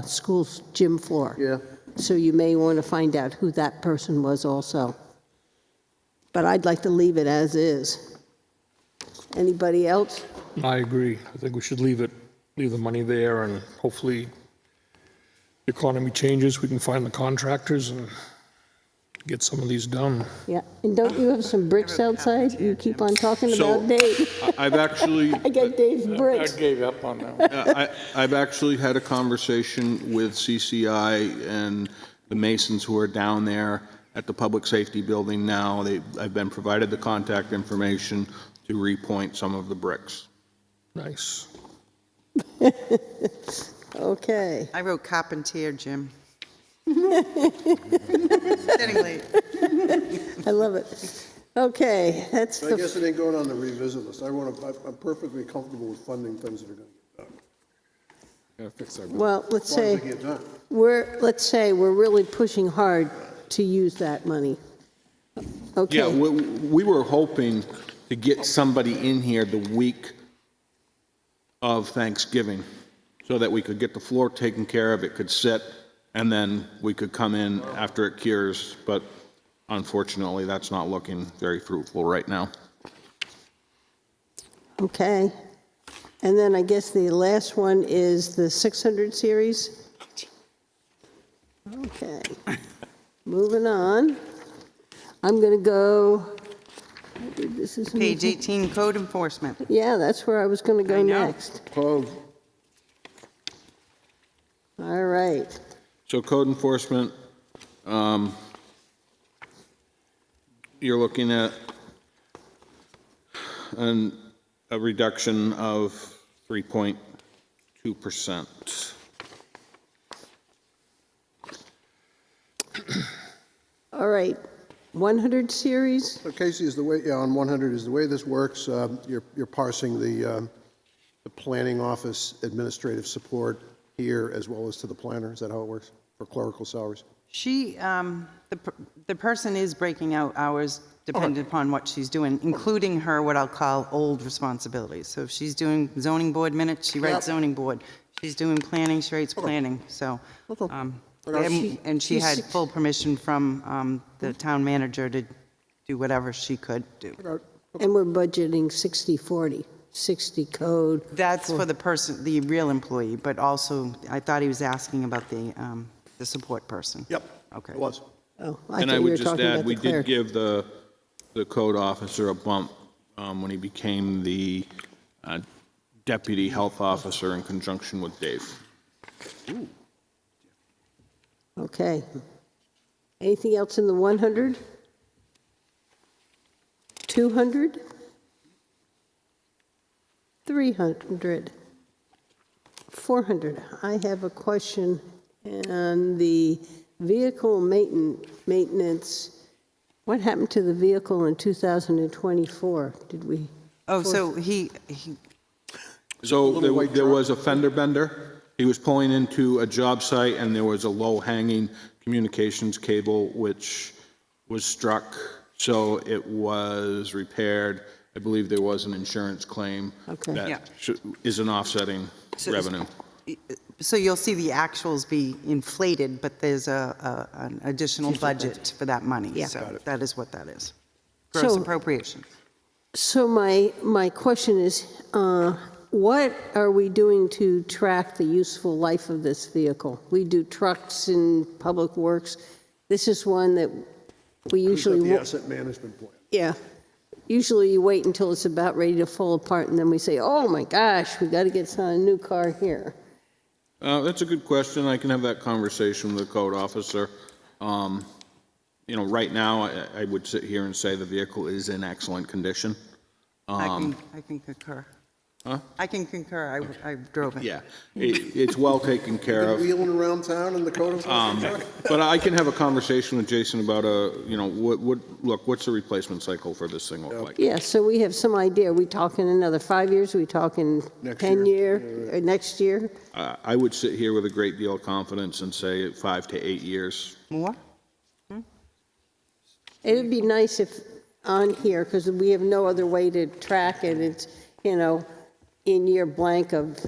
School's gym floor. Yeah. So you may want to find out who that person was also. But I'd like to leave it as is. Anybody else? I agree. I think we should leave the money there, and hopefully the economy changes, we can find the contractors and get some of these done. Yeah, and don't you have some bricks outside? You keep on talking So, about Dave. I've actually, I got Dave's I bricks. gave up on that one. I've actually had a conversation with CCI and the masons who are down there at the public safety building now. I've been provided the contact information to repoint some of the bricks. Nice. Okay. I wrote carpentier, Jim. Getting late. I love it. Okay, that's I guess the, it ain't going on the revisit list. I'm perfectly comfortable with funding things that are going to get done. Gotta fix our. well, let's As long as say, they get done. let's say we're really pushing hard to use that money. Yeah, Okay, we were hoping to get somebody in here the week of Thanksgiving so that we could get the floor taken care of, it could sit, and then we could come in after it cures. But unfortunately, that's not looking very fruitful right now. okay. And then I guess the last one is the 600 series. Okay, moving on. I'm going to go, this is. Page 18, code enforcement. Yeah, that's where I was going to go I know. next. Code, All right. So code enforcement, you're looking at a reduction of 3.2%. All right, 100 series? so Casey, is the way, yeah, on 100 is the way this works, you're parsing the planning office administrative support here as well as to the planner, is that how it works, for clerical salaries? She, the person is breaking out hours dependent upon what she's doing, including her, what I'll call old responsibilities. So if she's doing zoning board minutes, she writes zoning board. She's doing planning, she writes planning, so. And she had full permission from the town manager to do whatever she could do. And we're budgeting 60/40, 60 code. That's for the person, the real employee, but also, I thought he was asking about the support person. Yep. Okay. It was. Oh, I And thought I you were would just talking add, about we the did clerk. give the code officer a bump when he became the deputy health officer in conjunction with Dave. Okay. Anything else in the 100? 200? 300? 400? I have a question on the vehicle maintenance. What happened to the vehicle in 2024? Did we? Oh, so he So there was a fender bender. He was pulling into a job site, and there was a low-hanging communications cable which was struck, so it was repaired. I believe there was an insurance claim Okay. Yeah. that is an offsetting revenue. So you'll see the actuals be inflated, but there's an additional budget for that money. Yeah. So that is what that is. Gross So- appropriation. So my question is, what are we doing to track the useful life of this vehicle? We do trucks in Public Works. This is one that we usually, The asset management plan. yeah. Usually you wait until it's about ready to fall apart, and then we say, oh my gosh, we got to get a new car here. That's a good question. I can have that conversation with the code officer. Right now, I would sit here and say the vehicle is in excellent condition. I can concur. Huh? I can concur. I drove it. Yeah, it's well taken care of. Wheeling around town in the code enforcement truck? But I can have a conversation with Jason about what's the replacement cycle for this thing look like? Yeah, so we have some idea. Are we talking another 5 years? Are we talking Next 10 year. year, or next year? I would sit here with a great deal of confidence and say 5 to 8 years. More? It would be nice if on here, because we have no other way to track it, it's, in year blank of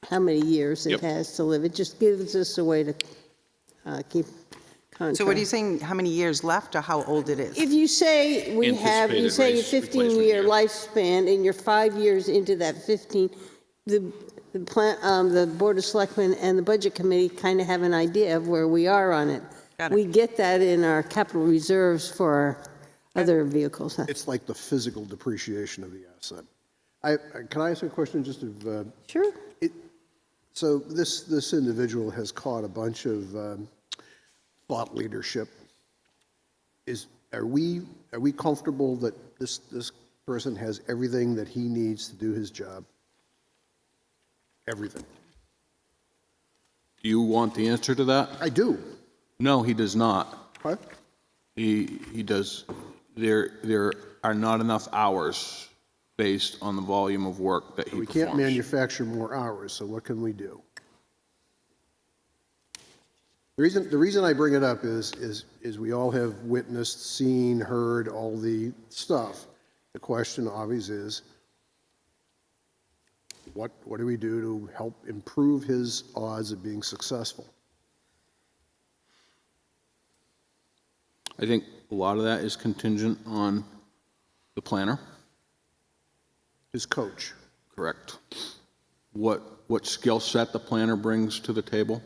how many years it Yep. has to live. It just gives us a way to keep contract. So what are you saying, how many years left or how old it is? If you say we have, you Anticipated say a race replacement 15-year year. lifespan, and you're 5 years into that 15, the Board of Selectmen and the Budget Committee kind of have an idea of where we are on it. Got it. We get that in our capital reserves for our other vehicles. It's like the physical depreciation of the asset. Can I ask a question just of, Sure. so this individual has caught a bunch of thought leadership. Are we comfortable that this person has everything that he needs to do his job? Everything. Do you want the answer to that? I do. No, he does not. What? He does, there are not enough hours based on the volume of work that he We performs. can't manufacture more hours, so what can we do? The reason I bring it up is we all have witnessed, seen, heard all the stuff. The question obviously is, what do we do to help improve his odds of being successful? I think a lot of that is contingent on the planner, His coach. correct? What skill set the planner brings to the table.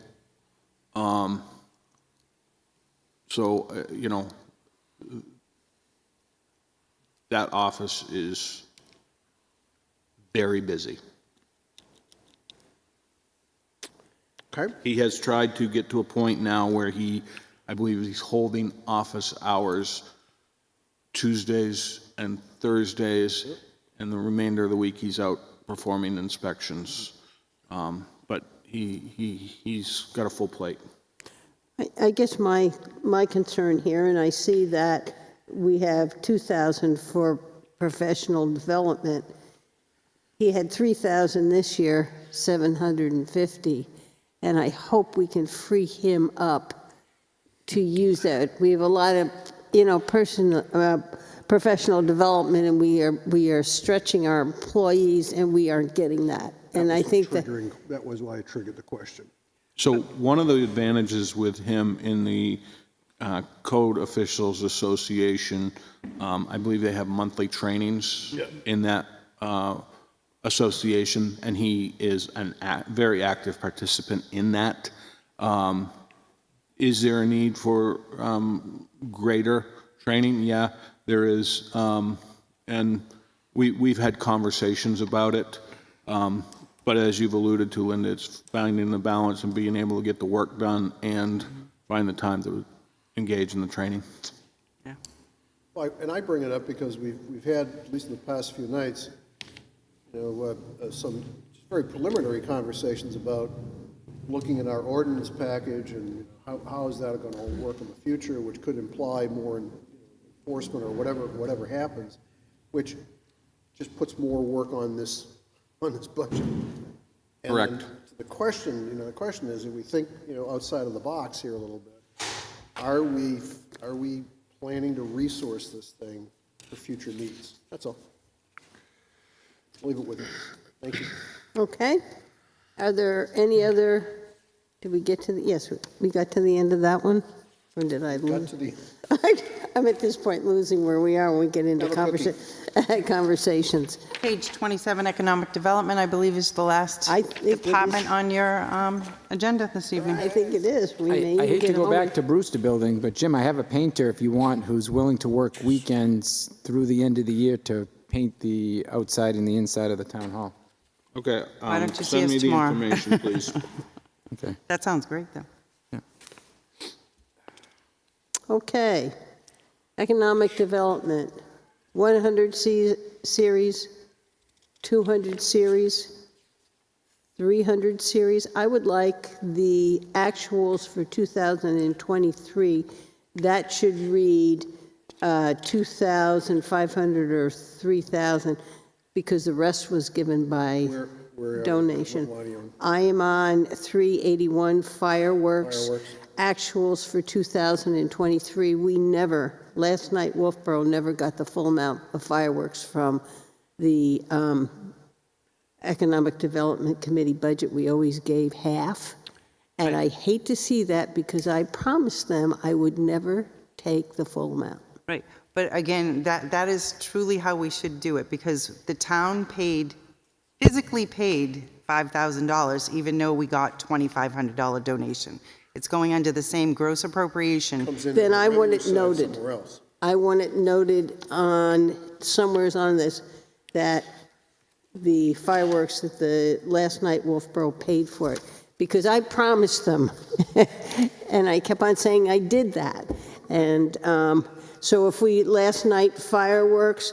You know, that office is very busy. Okay? He has tried to get to a point now where I believe he's holding office hours Tuesdays and Thursdays, and the remainder of the week he's out performing inspections. But he's got a full plate. I guess my concern here, and I see that we have 2,000 for professional development. He had 3,000 this year, 750, and I hope we can free him up to use that. We have a lot of, professional development, and we are stretching our employees, and we aren't getting that. And I think That was why I triggered the question. So one of the advantages with him in the Code Officials Association, I believe they have monthly trainings in that association, and he is a very active participant in that. Is there a need for greater training? Yeah, there is. And we've had conversations about it. But as you've alluded to, Linda, it's finding the balance and being able to get the work done and find the time to engage in the training. Yeah. Well, and I bring it up because we've had, at least in the past few nights, some very preliminary conversations about looking at our ordinance package and how is that going to work in the future, which could imply more enforcement or whatever happens, which just puts more work on this budget. And Correct. The question is, if we think, outside of the box here a little bit, are we planning to resource this thing for future needs? That's all. Leave it with you. Thank you. Okay. Are there any other, did we get to yes, we got to the end of that one? Or did I Got lose? to the, I'm at this point losing where we are when we get into Have a cookie. conversations. Page 27, Economic Development, I believe is the last I think it is. department on your agenda this evening. I think it is. We may I even hate to get go home. back to Brewster Building, but Jim, I have a painter if you want, who's willing to work weekends through the end of the year to paint the outside and the inside of the town hall. Okay. Why don't you see Send us me the tomorrow? information, please. Okay. That sounds great, though. Okay. Economic development, 100 series, 200 series, 300 series. I would like the actuals for 2023. That should read 2,500 or 3,000 because the rest was given by donation. what line are you on? I am on 381 fireworks. Actuals for 2023, we never, last night Wolfeboro never got the full amount of fireworks from the Economic Development Committee budget, we always gave half. And I hate to see that because I promised them I would never take the full amount. Right, but again, that is truly how we should do it, because the town physically paid $5,000, even though we got $2,500 donation. It's going under the same gross appropriation. Then I want it noted. Somewhere else. I want it noted on, somewheres on this, that the fireworks that the last night Wolfeboro paid for it, because I promised them, and I kept on saying I did that. And so if we, last night fireworks,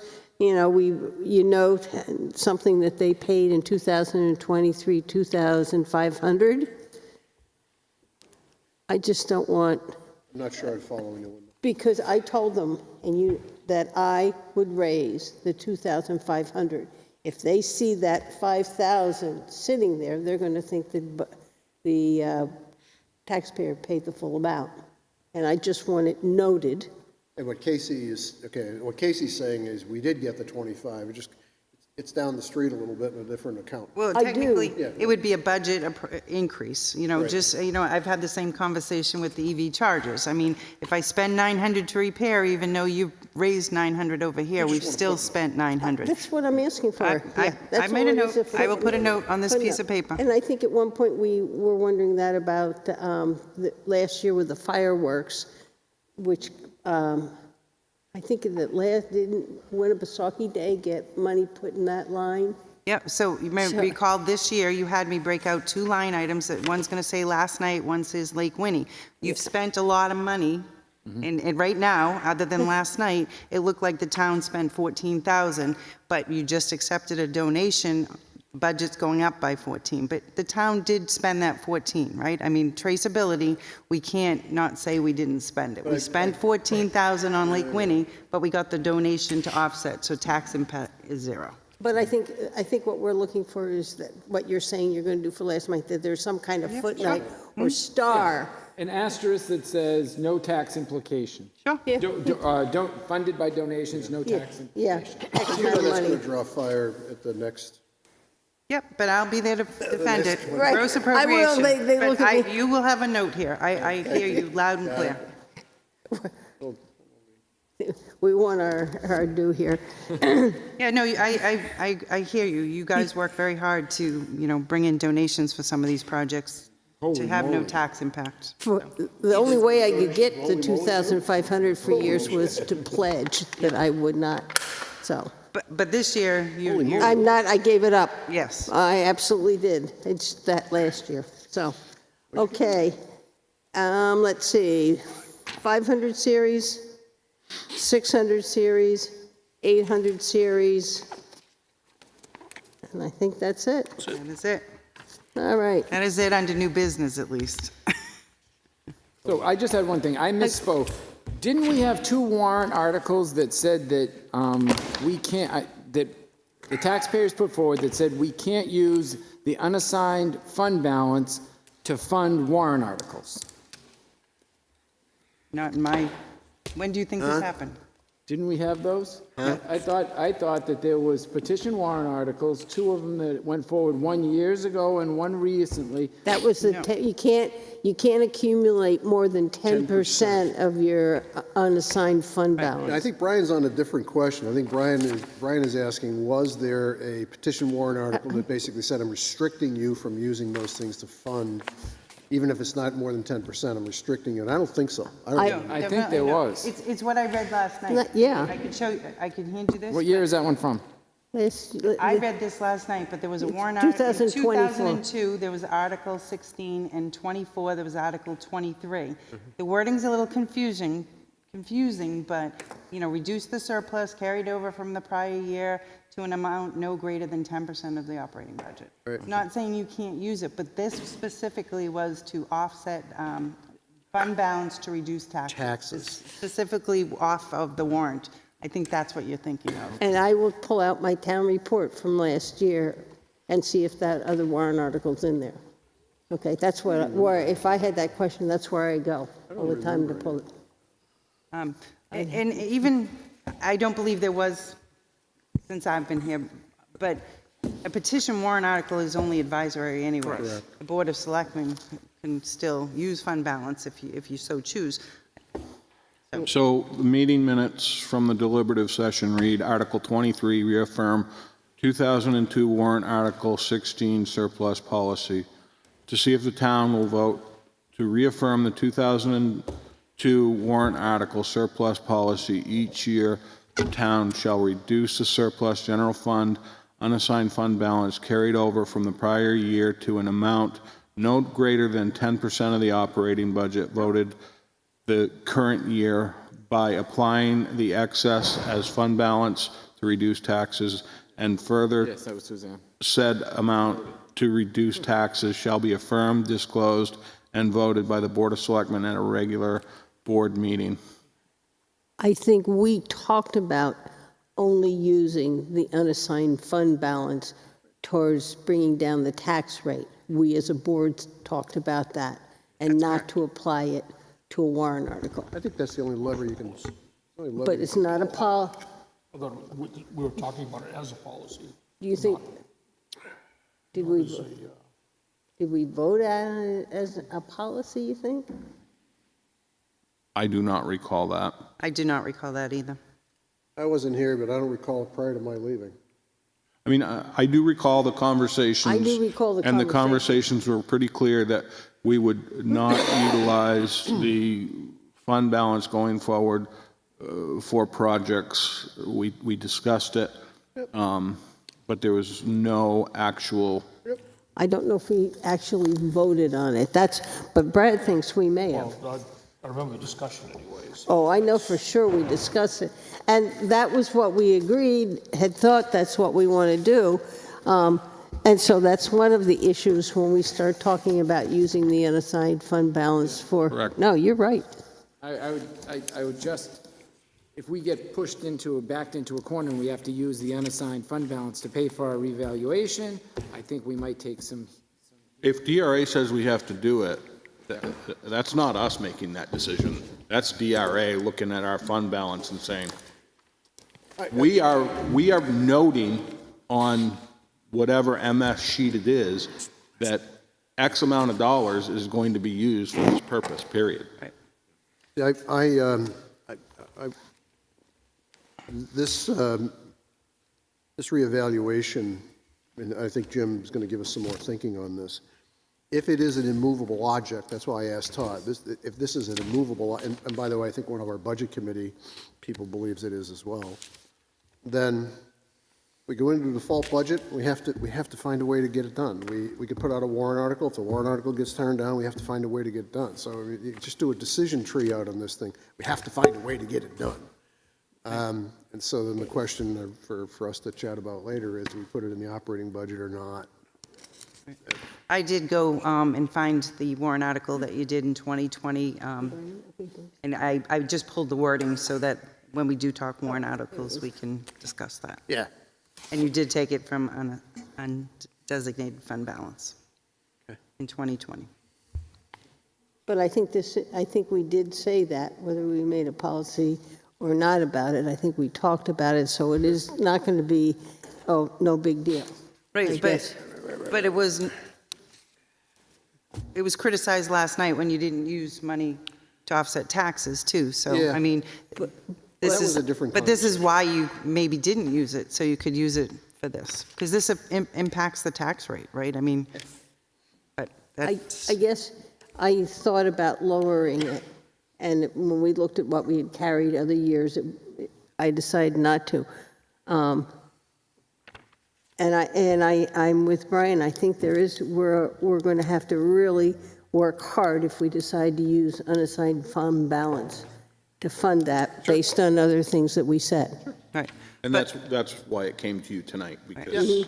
something that they paid in 2023, 2,500. I just don't want, I'm not sure I'd follow you. because I told them that I would raise the 2,500. If they see that 5,000 sitting there, they're going to think that the taxpayer paid the full amount. And I just want it noted. And what Casey's saying is, we did get the 25, it's down the street a little bit in a different account. Well, I do. technically, Yeah. it would be a budget increase, Right. I've had the same conversation with the EV chargers. I mean, if I spend 900 to repair, even though you raised 900 over here, we've still spent 900. That's what I'm asking for. I That's made a all it is. note. I will put a note on this piece of paper. And I think at one point we were wondering that about last year with the fireworks, which I think that didn't Winnipesaukee Day get money put in that line? Yep, so you may recall this year, you had me break out 2 line items, that one's going to say last night, one says Lake Winnie. You've spent a lot of money, and right now, other than last night, it looked like the town spent $14,000, but you just accepted a donation, budget's going up by 14, but the town did spend that 14, right? I mean, traceability, we can't not say we didn't spend it. We spent 14,000 on Lake Winnie, but we got the donation to offset, so tax impact is 0. But I think what we're looking for is that what you're saying you're going to do for last night, that there's some kind of footnote or star. An asterisk that says no tax implication. Sure. Yeah. Don't, funded by donations, no tax Yeah, implication. X You know amount of that's going money. to draw fire at the next, Yep, but I'll be there to defend it. Right. Gross I will. appropriation. They look But at me. you will have a note here. I hear you loud and clear. We want our due here. Yeah, no, I hear you. You guys work very hard to, bring in donations for some of these projects to have no tax impact. The only way I could get the 2,500 for years was to pledge that I would not, so. But this year, I gave it up. yes. I absolutely did. It's that last year, so. Okay, let's see, 500 series, 600 series, 800 series, and I think that's it. That is it. All right. That is it under new business, at least. So I just had one thing, I misspoke. Didn't we have 2 warrant articles that said that we can't, that the taxpayers put forward that said we can't use the unassigned fund balance to fund warrant articles? Not in my, when do you think this happened? Didn't we have those? I thought that there was petition warrant articles, 2 of them that went forward, 1 years ago and 1 recently. That was you can't accumulate more than 10% of your unassigned fund balance. I think Brian's on a different question. I think Brian is asking, was there a petition warrant article that basically said, I'm restricting you from using those things to fund, even if it's not more than 10%, I'm restricting it. I don't think so. I think there was. It's what I read last night. Yeah. I could show you, I could hand you this. What year is that one from? I read this last night, but there was a warrant article. In 2002, there was Article 16, and 24, there was Article 23. The wording's a little confusing, but, reduce the surplus carried over from the prior year to an amount no greater than 10% of the operating budget. Right. Not saying you can't use it, but this specifically was to offset fund balance to reduce taxes. Specifically off of the warrant. I think that's what you're thinking of. And I will pull out my town report from last year and see if that other warrant article's in there. Okay, that's where if I had that question, that's where I go all the time to pull it. And even, I don't believe there was, since I've been here, but A petition warrant article is only advisory anyway. The Board of Selectmen can still use fund balance if you so choose. So the meeting minutes from the deliberative session read, Article 23, reaffirm 2002 warrant Article 16 surplus policy. To see if the town will vote to reaffirm the 2002 warrant article surplus policy. Each year, the town shall reduce the surplus general fund unassigned fund balance carried over from the prior year to an amount no greater than 10% of the operating budget voted the current year by applying the excess as fund balance to reduce taxes, and further Yes, that was Suzanne. said amount to reduce taxes shall be affirmed, disclosed, and voted by the Board of Selectmen at a regular board meeting. I think we talked about only using the unassigned fund balance towards bringing down the tax rate. We as a board talked about that, and not to apply it to a warrant article. I think that's the only lever you can, But it's not a Although we were talking about it as a policy. do you think, did we vote on it as a policy, you think? I do not recall that. I do not recall that either. I wasn't here, but I don't recall it prior to my leaving. I mean, I do recall the conversations. I do recall the And the conversation. conversations were pretty clear that we would not utilize the fund balance going forward for projects. We discussed it, but there was no actual. I don't know if we actually voted on it. But Brad thinks we may have. Well, I remember the discussion anyways. Oh, I know for sure we discussed it. And that was what we agreed, had thought that's what we want to do. And so that's one of the issues when we start talking about using the unassigned fund balance for. Correct. No, you're right. I would just, if we get backed into a corner and we have to use the unassigned fund balance to pay for our revaluation, I think we might take some. If DRA says we have to do it, that's not us making that decision. That's DRA looking at our fund balance and saying, we are noting on whatever MS sheet it is that X amount of dollars is going to be used for this purpose, period. Yeah, this reevaluation, and I think Jim is going to give us some more thinking on this. If it is an immovable object, that's why I asked Todd, if this is an immovable, and by the way, I think one of our budget committee people believes it is as well, then we go into the default budget, we have to find a way to get it done. We could put out a warrant article. If the warrant article gets turned down, we have to find a way to get it done. So you just do a decision tree out on this thing. We have to find a way to get it done. And so then the question for us to chat about later is, do we put it in the operating budget or not? I did go and find the warrant article that you did in 2020, and I just pulled the wording so that when we do talk warrant articles, we can discuss that. Yeah. And you did take it from undesignated fund balance in 2020. But I think we did say that, whether we made a policy or not about it. I think we talked about it, so it is not going to be, oh, no big deal. Right, but it was criticized last night when you didn't use money to offset taxes too. So, Yeah. I mean, that was a different but this is why you maybe didn't use it, so you could use it for this. Because this impacts the tax rate, right? I mean, but that's. I guess I thought about lowering it, and when we looked at what we had carried other years, I decided not to. I'm with Brian. I think we're going to have to really work hard if we decide to use unassigned fund balance to fund that based on other things that we said. Right. And that's why it came to you tonight, because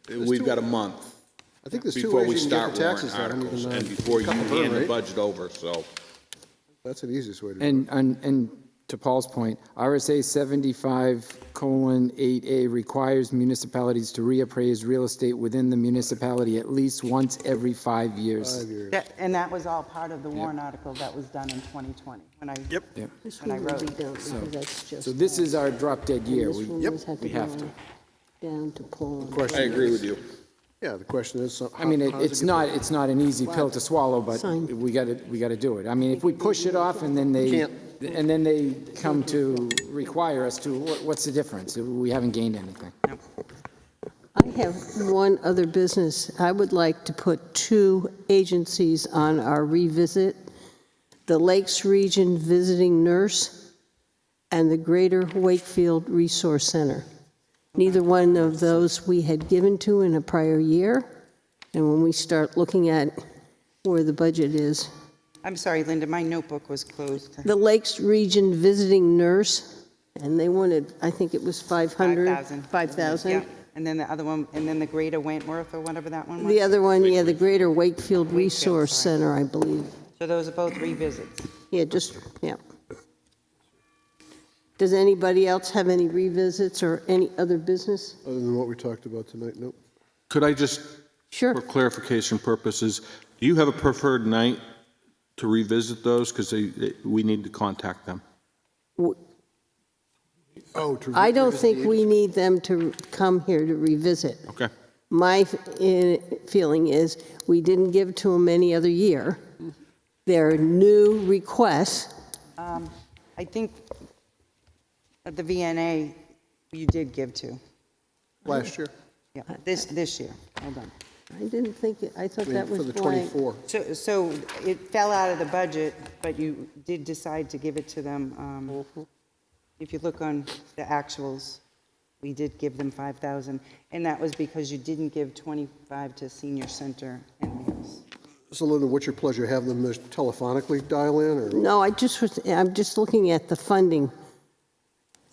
we've got a month I think there's two before we ways you can start get the warrant taxes done. articles and before you cut the burn hand the rate. budget over, so. That's the easiest way to do it. And to Paul's point, RSA 75:8A requires municipalities to reappraise real estate within the municipality at least once every 5 years. 5 years. And that was all part of the warrant article that was done in 2020, when I. Yep. This When I one wrote we it. don't, because that's just. So this is our drop dead year. This one We was had to we go have to. on. down to Paul. I agree with you. Yeah, the question is, I mean, how does it's it get not, it's not an easy pill to swallow, but Sign. we gotta do it. I mean, if we push it off and then they come to require us to, what's the difference? We haven't gained anything. I have one other business. I would like to put 2 agencies on our revisit, the Lakes Region Visiting Nurse and the Greater Wakefield Resource Center. Neither one of those we had given to in a prior year, and when we start looking at where the budget is. I'm sorry, Linda, my notebook was closed. The Lakes Region Visiting Nurse, and they wanted, I think it was 500. 5,000. 5,000. Yeah, and then the other one, and then the Greater Wentworth or whatever that one was? The other one, yeah, the Greater Wakefield Resource sorry. Center, I believe. So those are both revisits. Yeah, just, yeah. Does anybody else have any revisits or any other business? other than what we talked about tonight? Nope. Could I just, Sure. for clarification purposes, do you have a preferred night to revisit those? Because we need to contact them. Oh, to I don't revisit think the we need them to come here to revisit. Okay. My feeling is, we didn't give to them any other year. They're new requests. I think at the VNA, you did give to. last year, Yeah, this year. Hold on. I didn't think, I thought I mean, that for was the blank. 24. So it fell out of the budget, but you did decide to give it to them. If you look on the actuals, we did give them 5,000, and that was because you didn't give 25 to senior center and meals. So Linda, what's your pleasure? Have them just telephonically dial in, or? No, I'm just looking at the funding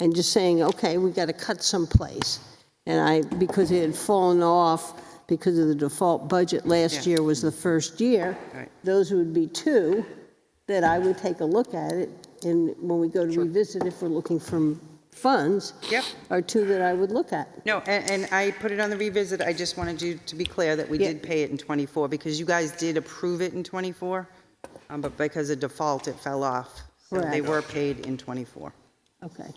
and just saying, okay, we got to cut someplace. And because it had fallen off because of the default budget last Yeah. year was the first year, Right. those would be 2 that I would take a look at it. And when we go to revisit, if we're looking for funds, Yep. are 2 that I would look at. No, and I put it on the revisit, I just wanted you to be clear that we Yeah. did pay it in '24, because you guys did approve it in '24, but because of default, it fell off. So they Correct. were paid in '24, Okay,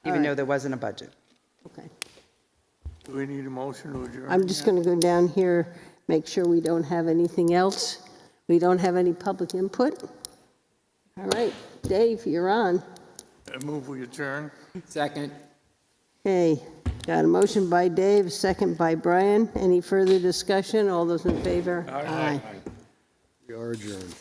even though there wasn't a budget. okay. Do we need a motion to adjourn? I'm just going to go down here, make sure we don't have anything else. We don't have any public input. All right, Dave, you're on. I move we adjourn. Second. Okay, got a motion by Dave, a second by Brian. Any further discussion? All those in favor? Aye. We are adjourned.